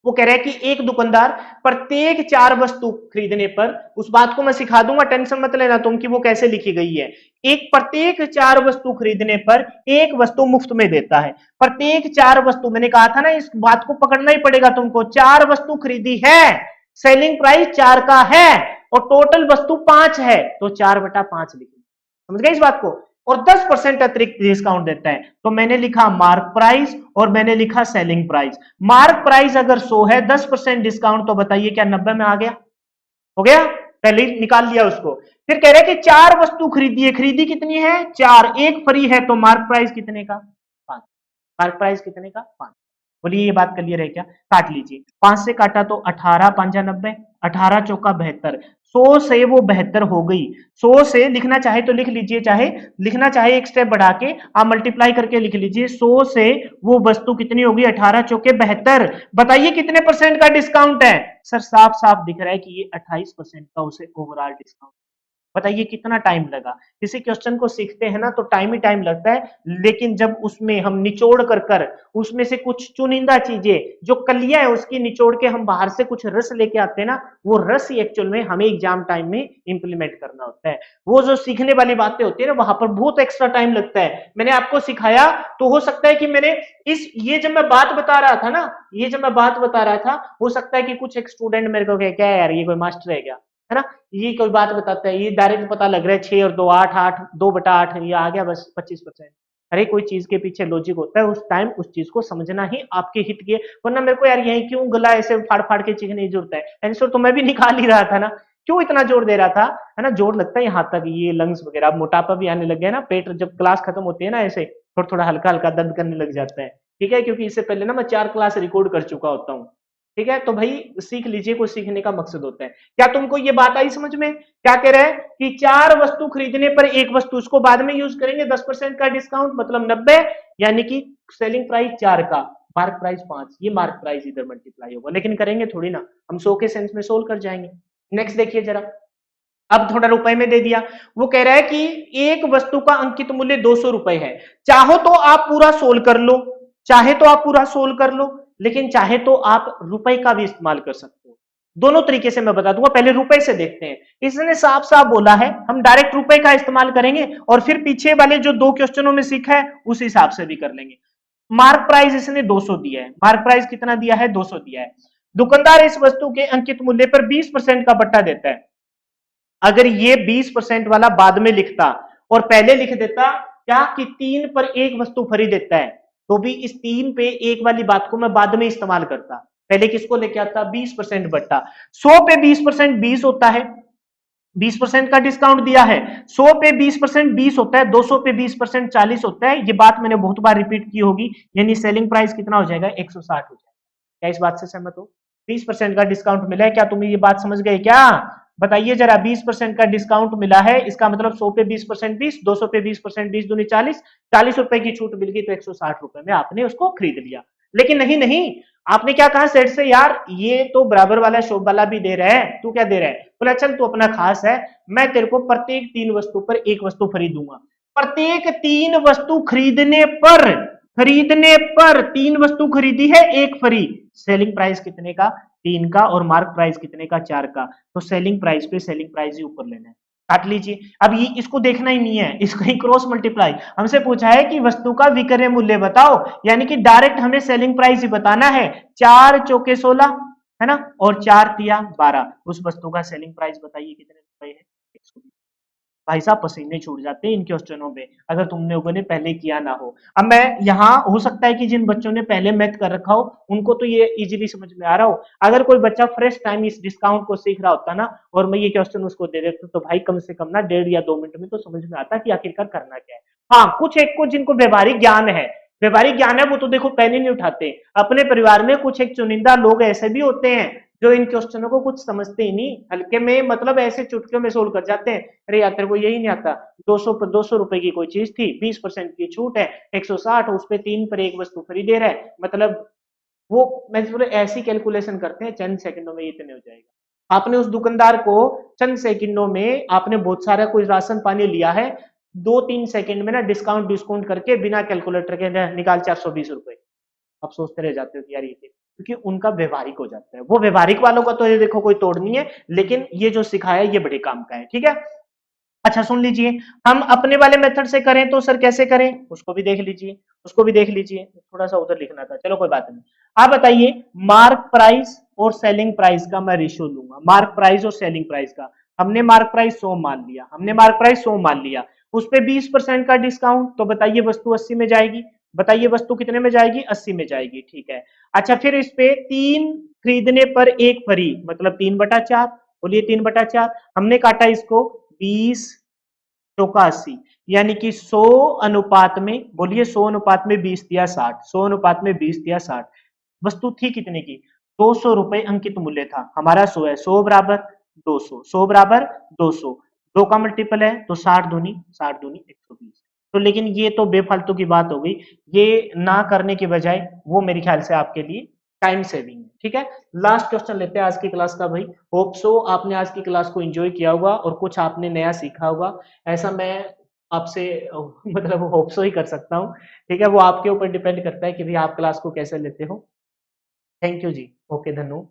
वो कह रहा है कि एक दुकानदार प्रत्येक 4 वस्तु खरीदने पर, उस बात को मैं सिखा दूंगा, टेंशन मत लेना तुम कि वो कैसे लिखी गई है। एक प्रत्येक 4 वस्तु खरीदने पर एक वस्तु मुफ्त में देता है। प्रत्येक 4 वस्तु, मैंने कहा था ना इस बात को पकड़ना ही पड़ेगा तुमको, 4 वस्तु खरीदी है, सेलिंग प्राइस 4 का है और टोटल वस्तु 5 है, तो 4/5 लिखो। समझ गए इस बात को, और 10% अतिरिक्त डिस्काउंट देता है, तो मैंने लिखा मार्क प्राइस और मैंने लिखा सेलिंग प्राइस। मार्क प्राइस अगर 100 है, 10% डिस्काउंट, तो बताइए क्या 90 में आ गया, हो गया, पहले ही निकाल लिया उसको। फिर कह रहे कि 4 वस्तु खरीदी है, खरीदी कितनी है, 4, एक फ्री है, तो मार्क प्राइस कितने का, 5, मार्क प्राइस कितने का, 5। बोलिए ये बात क्लियर है क्या, काट लीजिए, 5 से काटा तो 18 5 90, 18 चौका 72, 100 से वो 72 हो गई। 100 से लिखना चाहे तो लिख लीजिए, चाहे लिखना चाहे एक स्टेप बढ़ा के आप मल्टीप्लाई करके लिख लीजिए, 100 से वो वस्तु कितनी होगी, 18 चौके 72, बताइए कितने परसेंट का डिस्काउंट है, सर साफ साफ दिख रहा है कि ये 28% का उसे ओवरऑल डिस्काउंट। बताइए कितना टाइम लगा, किसी क्वेश्चन को सीखते हैं ना तो टाइम ही टाइम लगता है, लेकिन जब उसमें हम निचोड़ कर उसमें से कुछ चुनिंदा चीजें जो कलियां है उसकी निचोड़ के हम बाहर से कुछ रस लेके आते हैं ना, वो रस ही एक्चुअल में हमें एग्जाम टाइम में इंप्लीमेंट करना होता है। वो जो सीखने वाली बातें होती है ना, वहां पर बहुत एक्स्ट्रा टाइम लगता है। मैंने आपको सिखाया तो हो सकता है कि मैंने ये जब मैं बात बता रहा था ना, ये जब मैं बात बता रहा था, हो सकता है कि कुछ एक स्टूडेंट मेरे को कहे क्या यार ये कोई मास्टर है क्या, है ना, ये कोई बात बताता है, ये डायरेक्ट पता लग रहा है 6 और 2 8 8 2/8, ये आ गया बस 25%। अरे कोई चीज के पीछे लॉजिक होता है, उस टाइम उस चीज को समझना ही आपके हित की है, वरना मेरे को यार यही क्यों गला ऐसे फाड़ फाड़ के चीखने की जरूरत है, आंसर तो मैं भी निकाल ही रहा था ना, क्यों इतना जोर दे रहा था, है ना, जोर लगता है यहाँ तक, ये लंग्स वगैरह, मोटापा भी आने लग गया ना, पेट जब क्लास खत्म होती है ना ऐसे थोड़ा थोड़ा हल्का हल्का दर्द करने लग जाता है, ठीक है, क्योंकि इससे पहले ना मैं 4 क्लास रिकॉर्ड कर चुका होता हूँ, ठीक है, तो भाई सीख लीजिए, कुछ सीखने का मकसद होता है। क्या तुमको ये बात आई समझ में? क्या कह रहे हैं कि 4 वस्तु खरीदने पर एक वस्तु, उसको बाद में यूज करेंगे, 10% का डिस्काउंट मतलब 90, यानी कि सेलिंग प्राइस 4 का, मार्क प्राइस 5, ये मार्क प्राइस इधर मल्टीप्लाई होगा, लेकिन करेंगे थोड़ी ना, हम 100 के सेंस में सोल्व कर जाएंगे। नेक्स्ट देखिए जरा, अब थोड़ा रुपए में दे दिया। वो कह रहा है कि एक वस्तु का अंकित मूल्य 200 रुपए है, चाहो तो आप पूरा सोल्व कर लो, चाहे तो आप पूरा सोल्व कर लो, लेकिन चाहे तो आप रुपए का भी इस्तेमाल कर सकते हो। दोनों तरीके से मैं बता दूंगा, पहले रुपए से देखते हैं। इसने साफ साफ बोला है हम डायरेक्ट रुपए का इस्तेमाल करेंगे, और फिर पीछे वाले जो 2 क्वेश्चनों में सीखा है उस हिसाब से भी कर लेंगे। मार्क प्राइस इसने 200 दिया है, मार्क प्राइस कितना दिया है? 200 दिया है। दुकानदार इस वस्तु के अंकित मूल्य पर 20% का बट्टा देता है। अगर ये 20% वाला बाद में लिखता और पहले लिख देता क्या कि 3 पर एक वस्तु फ्री देता है, तो भी इस 3 पे एक वाली बात को मैं बाद में इस्तेमाल करता। पहले किसको लेके आता? 20% बट्टा। 100 पे 20% 20 होता है, 20% का डिस्काउंट दिया है। 100 पे 20% 20 होता है, 200 पे 20% 40 होता है। ये बात मैंने बहुत बार रिपीट की होगी, यानी सेलिंग प्राइस कितना हो जाएगा? 160 हो जाएगा। क्या इस बात से सहमत हो? 20% का डिस्काउंट मिला है, क्या तुम्हें ये बात समझ गए क्या? बताइए जरा, 20% का डिस्काउंट मिला है, इसका मतलब 100 पे 20% 20, 200 पे 20% 20 दूनी 40, 40 रुपए की छूट मिल गई, तो 160 रुपए में आपने उसको खरीद लिया। लेकिन नहीं नहीं, आपने क्या कहा सेठ से, यार ये तो बराबर वाला शॉप वाला भी दे रहा है, तू क्या दे रहा है? बोला चल तू अपना खास है, मैं तेरे को प्रत्येक 3 वस्तु पर एक वस्तु खरीदूंगा। प्रत्येक 3 वस्तु खरीदने पर 3 वस्तु खरीदी है, एक फ्री। सेलिंग प्राइस कितने का? 3 का, और मार्क प्राइस कितने का? 4 का। तो सेलिंग प्राइस पे सेलिंग प्राइस ही ऊपर लेना है, काट लीजिए। अब ये इसको देखना ही नहीं है, इसको ही क्रॉस मल्टीप्लाई। हमसे पूछा है कि वस्तु का विक्रय मूल्य बताओ, यानी कि डायरेक्ट हमें सेलिंग प्राइस ही बताना है। 4 चौके 16 है ना, और 4 तिया 12, उस वस्तु का सेलिंग प्राइस बताइए कितने रुपए है? 120। भाई साहब पसीने छूट जाते हैं इन क्वेश्चनों में, अगर तुम लोगों ने पहले किया ना हो। अब मैं यहाँ, हो सकता है कि जिन बच्चों ने पहले मैथ कर रखा हो उनको तो ये इजीली समझ में आ रहा हो। अगर कोई बच्चा फ्रेश टाइम इस डिस्काउंट को सीख रहा होता ना, और मैं ये क्वेश्चन उसको दे देता, तो भाई कम से कम ना 1.5 या 2 मिनट में तो समझ में आता कि आखिरकार करना क्या है। हाँ, कुछ एक को जिनको व्यवहारिक ज्ञान है, व्यवहारिक ज्ञान है, वो तो देखो पेन ही नहीं उठाते। अपने परिवार में कुछ एक चुनिंदा लोग ऐसे भी होते हैं जो इन क्वेश्चनों को कुछ समझते ही नहीं, हल्के में मतलब ऐसे चुटकियों में सोल्व कर जाते हैं। अरे यार तेरे को यही नहीं आता, 200 रुपए की कोई चीज थी, 20% की छूट है, 160, उस पे 3 पर एक वस्तु फ्री दे रहा है, मतलब वो मैं पूरे ऐसी कैलकुलेशन करते हैं, चंद सेकंडों में इतने हो जाएगा। आपने उस दुकानदार को चंद सेकंडों में, आपने बहुत सारा कोई राशन पानी लिया है, 2-3 सेकंड में ना डिस्काउंट डिस्काउंट करके बिना कैलकुलेटर के निकाल 420 रुपए। आप सोचते रह जाते हो कि यार ये क्योंकि उनका व्यवहारिक हो जाता है। वो व्यवहारिक वालों का तो ये देखो कोई तोड़ नहीं है, लेकिन ये जो सिखाया ये बड़े काम का है। ठीक है, अच्छा सुन लीजिए, हम अपने वाले मेथड से करें तो सर कैसे करें, उसको भी देख लीजिए, उसको भी देख लीजिए। थोड़ा सा उधर लिखना था, चलो कोई बात नहीं। आप बताइए, मार्क प्राइस और सेलिंग प्राइस का मैं रेशियो लूंगा, मार्क प्राइस और सेलिंग प्राइस का। हमने मार्क प्राइस 100 मान लिया, हमने मार्क प्राइस 100 मान लिया, उस पे 20% का डिस्काउंट, तो बताइए वस्तु 80 में जाएगी। बताइए वस्तु कितने में जाएगी? 80 में जाएगी। ठीक है, अच्छा फिर इस पे 3 खरीदने पर एक फ्री, मतलब 3/4। बोलिए 3/4, हमने काटा इसको 20 चौका 80, यानी कि 100 अनुपात में, बोलिए 100 अनुपात में 20 दिया 60, 100 अनुपात में 20 दिया 60। वस्तु थी कितने की? 200 रुपए अंकित मूल्य था हमारा, 100 है, 100 बराबर 200, 100 बराबर 200, 2 का मल्टीपल है तो 60 दूनी 120। तो लेकिन ये तो बेफालतू की बात हो गई, ये ना करने के बजाय वो मेरे ख्याल से आपके लिए टाइम सेविंग है। ठीक है, लास्ट क्वेश्चन लेते हैं आज की क्लास का भाई। होप सो आपने आज की क्लास को एंजॉय किया होगा और कुछ आपने नया सीखा होगा, ऐसा मैं आपसे मतलब होप सो ही कर सकता हूँ। ठीक है, वो आपके ऊपर डिपेंड करता है कि भाई आप क्लास को कैसे लेते हो। Thank you ji. ओके धनु।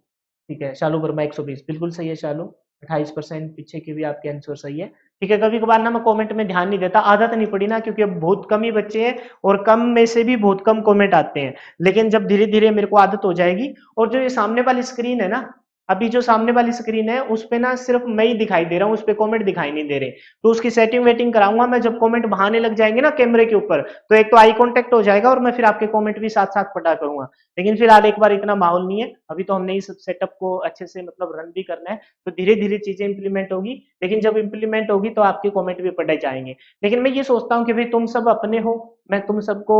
ठीक है, शालू वर्मा 120 बिल्कुल सही है शालू। 28% पीछे के भी आपके आंसर सही है। ठीक है, कभी कभार ना मैं कमेंट में ध्यान नहीं देता, आदत नहीं पड़ी ना, क्योंकि अब बहुत कम ही बच्चे हैं और कम में से भी बहुत कम कमेंट आते हैं। लेकिन जब धीरे धीरे मेरे को आदत हो जाएगी, और जो ये सामने वाली स्क्रीन है ना, अभी जो सामने वाली स्क्रीन है उस पे ना सिर्फ मैं ही दिखाई दे रहा हूँ, उस पे कमेंट दिखाई नहीं दे रहे, तो उसकी सेटिंग वेटिंग कराऊंगा मैं। जब कमेंट बहाने लग जाएंगे ना कैमरे के ऊपर, तो एक तो आई कांटेक्ट हो जाएगा और मैं फिर आपके कमेंट भी साथ साथ पढ़ा करूंगा। लेकिन फिलहाल एक बार इतना माहौल नहीं है, अभी तो हमने इस सेटअप को अच्छे से मतलब रन भी करना है, तो धीरे धीरे चीजें इंप्लीमेंट होगी। लेकिन जब इंप्लीमेंट होगी तो आपके कमेंट भी पढ़े जाएंगे। लेकिन मैं ये सोचता हूँ कि भाई तुम सब अपने हो, मैं तुम सबको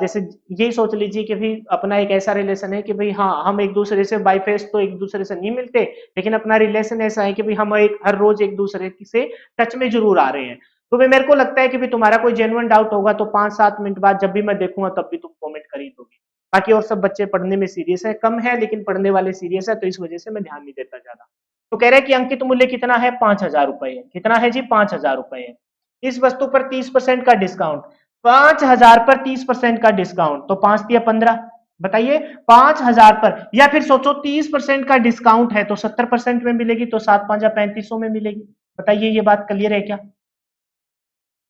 जैसे यही सोच लीजिए कि भाई अपना एक ऐसा रिलेशन है कि भाई हाँ हम एक दूसरे से बाई फेस तो एक दूसरे से नहीं मिलते, लेकिन अपना रिलेशन ऐसा है कि भाई हम एक हर रोज एक दूसरे से टच में जरूर आ रहे हैं। तो भाई मेरे को लगता है कि भाई तुम्हारा कोई जेन्युइन डाउट होगा तो 5-7 मिनट बाद जब भी मैं देखूंगा तब भी तुम कमेंट कर ही दोगे। बाकी और सब बच्चे पढ़ने में सीरियस है, कम है लेकिन पढ़ने वाले सीरियस है, तो इस वजह से मैं ध्यान नहीं देता ज्यादा। तो कह रहे हैं कि अंकित मूल्य कितना है, 5,000 रुपए है। कितना है जी, 5,000 रुपए है। इस वस्तु पर 30% का डिस्काउंट, 5,000 पर 30% का डिस्काउंट, तो 5 या 15, बताइए 5,000 पर, या फिर सोचो 30% का डिस्काउंट है तो 70% में मिलेगी, तो 7 5 या 3500 में मिलेगी। बताइए ये बात क्लियर है क्या?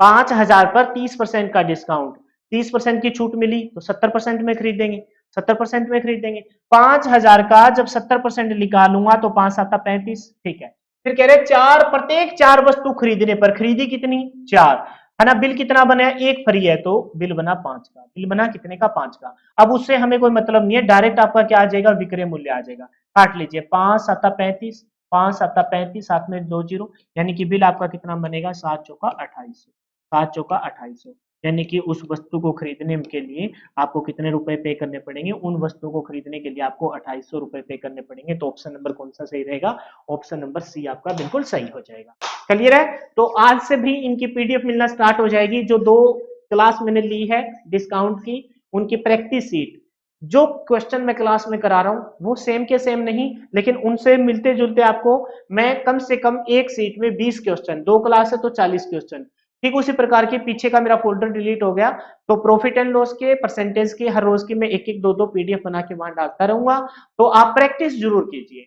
5,000 पर 30% का डिस्काउंट, 30% की छूट मिली तो 70% में खरीदेंगे, 70% में खरीदेंगे। 5,000 का जब 70% निकालूंगा तो 5 7 35, ठीक है। फिर कह रहे चार, प्रत्येक 4 वस्तु खरीदने पर, खरीदी कितनी, 4, है ना। बिल कितना बना, एक फ्री है तो बिल बना 5 का। बिल बना कितने का, 5 का। अब उससे हमें कोई मतलब नहीं है, डायरेक्ट आपका क्या आ जाएगा, विक्रय मूल्य आ जाएगा। काट लीजिए, 5 7 35, 5 7 35, साथ में 2 जीरो, यानी कि बिल आपका कितना बनेगा, 7 चौका 2800, 7 चौका 2800। यानी कि उस वस्तु को खरीदने के लिए आपको कितने रुपए पे करने पड़ेंगे, उन वस्तुओं को खरीदने के लिए आपको 2800 रुपए पे करने पड़ेंगे। तो ऑप्शन नंबर कौन सा सही रहेगा, ऑप्शन नंबर सी आपका बिल्कुल सही हो जाएगा। क्लियर है? तो आज से भी इनकी पीडीएफ मिलना स्टार्ट हो जाएगी। जो 2 क्लास मैंने ली है डिस्काउंट की, उनकी प्रैक्टिस सीट, जो क्वेश्चन मैं क्लास में करा रहा हूं वो सेम के सेम नहीं, लेकिन उनसे मिलते जुलते आपको मैं कम से कम एक सीट में 20 क्वेश्चन, 2 क्लास है तो 40 क्वेश्चन, ठीक उसी प्रकार के, पीछे का मेरा फोल्डर डिलीट हो गया, तो प्रॉफिट एंड लॉस के परसेंटेज की हर रोज की मैं एक एक दो दो पीडीएफ बना के वहां डालता रहूंगा। तो आप प्रैक्टिस जरूर कीजिए।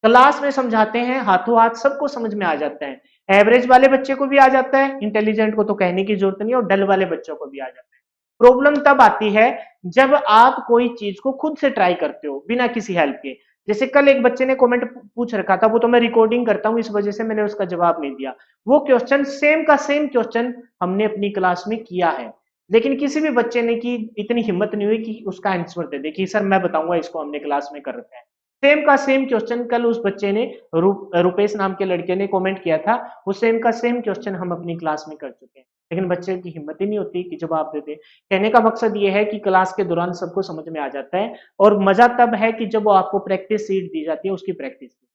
क्लास में समझाते हैं, हाथों हाथ सबको समझ में आ जाता है। एवरेज वाले बच्चे को भी आ जाता है, इंटेलिजेंट को तो कहने की जरूरत नहीं, और डल वाले बच्चों को भी आ जाता है। प्रॉब्लम तब आती है जब आप कोई चीज को खुद से ट्राई करते हो बिना किसी हेल्प के। जैसे कल एक बच्चे ने कमेंट पूछ रखा था, वो तो मैं रिकॉर्डिंग करता हूं, इस वजह से मैंने उसका जवाब नहीं दिया। वो क्वेश्चन सेम का सेम क्वेश्चन हमने अपनी क्लास में किया है, लेकिन किसी भी बच्चे ने की इतनी हिम्मत नहीं हुई कि उसका आंसर दे दे कि सर मैं बताऊंगा, इसको हमने क्लास में कर रखा है। सेम का सेम क्वेश्चन कल उस बच्चे ने, रुपेश नाम के लड़के ने कमेंट किया था, वो सेम का सेम क्वेश्चन हम अपनी क्लास में कर चुके हैं, लेकिन बच्चे की हिम्मत ही नहीं होती कि जवाब दे दे। कहने का मकसद ये है कि क्लास के दौरान सबको समझ में आ जाता है, और मजा तब है कि जब वो आपको प्रैक्टिस सीट दी जाती है उसकी प्रैक्टिस की।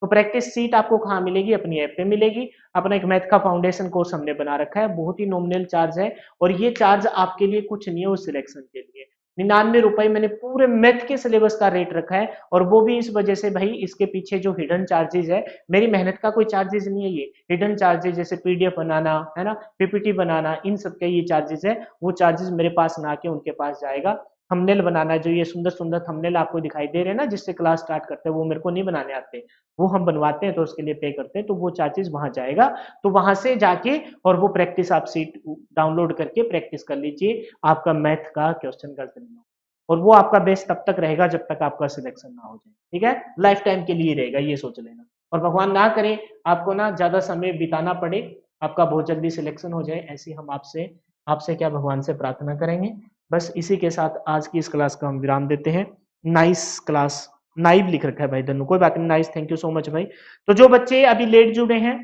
तो प्रैक्टिस सीट आपको कहाँ मिलेगी, अपनी ऐप पे मिलेगी। अपना एक मैथ का फाउंडेशन कोर्स हमने बना रखा है, बहुत ही नॉमिनल चार्ज है, और ये चार्ज आपके लिए कुछ नहीं है उस सिलेक्शन के लिए। 99 रुपए मैंने पूरे मैथ के सिलेबस का रेट रखा है, और वो भी इस वजह से भाई, इसके पीछे जो हिडन चार्जेस है, मेरी मेहनत का कोई चार्जेस नहीं है, ये हिडन चार्जेस जैसे पीडीएफ बनाना है ना, पीपीटी बनाना, इन सब के ये चार्जेस है। वो चार्जेस मेरे पास ना आके उनके पास जाएगा। थंबनेल बनाना, जो ये सुंदर सुंदर थंबनेल आपको दिखाई दे रहे हैं ना जिससे क्लास स्टार्ट करते हैं, वो मेरे को नहीं बनाने आते, वो हम बनवाते हैं, तो उसके लिए पे करते हैं, तो वो चार्जेस वहां जाएगा। तो वहां से जाके और वो प्रैक्टिस आप सीट डाउनलोड करके प्रैक्टिस कर लीजिए, आपका मैथ का क्वेश्चन गलत नहीं हो, और वो आपका बेस तब तक रहेगा जब तक आपका सिलेक्शन ना हो जाए, ठीक है, लाइफ टाइम के लिए रहेगा, ये सोच लेना। और भगवान ना करे आपको ना ज्यादा समय बिताना पड़े, आपका बहुत जल्दी सिलेक्शन हो जाए, ऐसी हम आपसे आपसे क्या भगवान से प्रार्थना करेंगे। बस इसी के साथ आज की इस क्लास का हम विराम देते हैं। नाइस क्लास, नाइव लिख रखा है भाई धनु, कोई बात नहीं, nice, thank you so much भाई। तो जो बच्चे अभी लेट जुड़े हैं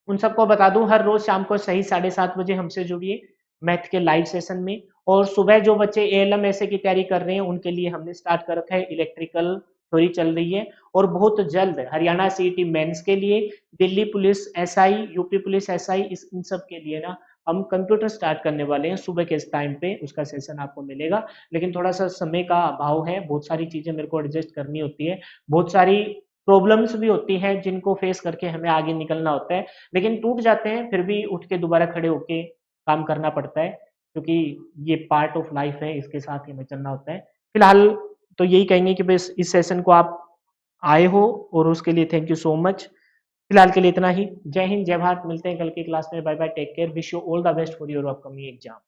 उन सबको बता दूं, हर रोज शाम को सही 7:30 बजे हमसे जुड़िए मैथ के लाइव सेशन में। और सुबह जो बच्चे एएलएम ऐसे की तैयारी कर रहे हैं उनके लिए हमने स्टार्ट कर रखा है, इलेक्ट्रिकल थ्योरी चल रही है। और बहुत जल्द हरियाणा सीईटी मेंस के लिए, Delhi police SI, UP police SI, इस इन सब के लिए ना हम कंप्यूटर स्टार्ट करने वाले हैं सुबह के इस टाइम पे, उसका सेशन आपको मिलेगा। लेकिन थोड़ा सा समय का अभाव है, बहुत सारी चीजें मेरे को एडजस्ट करनी होती है, बहुत सारी प्रॉब्लम्स भी होती हैं जिनको फेस करके हमें आगे निकलना होता है। लेकिन टूट जाते हैं फिर भी उठ के दोबारा खड़े होके काम करना पड़ता है, क्योंकि ये पार्ट ऑफ लाइफ है, इसके साथ ही हमें चलना होता है। फिलहाल तो यही कहेंगे कि बस इस सेशन को आप आए हो, और उसके लिए थैंक यू सो मच। फिलहाल के लिए इतना ही। जय हिंद, जय भारत, मिलते हैं कल की क्लास में। Bye bye, take care, wish you all the best for your upcoming exam.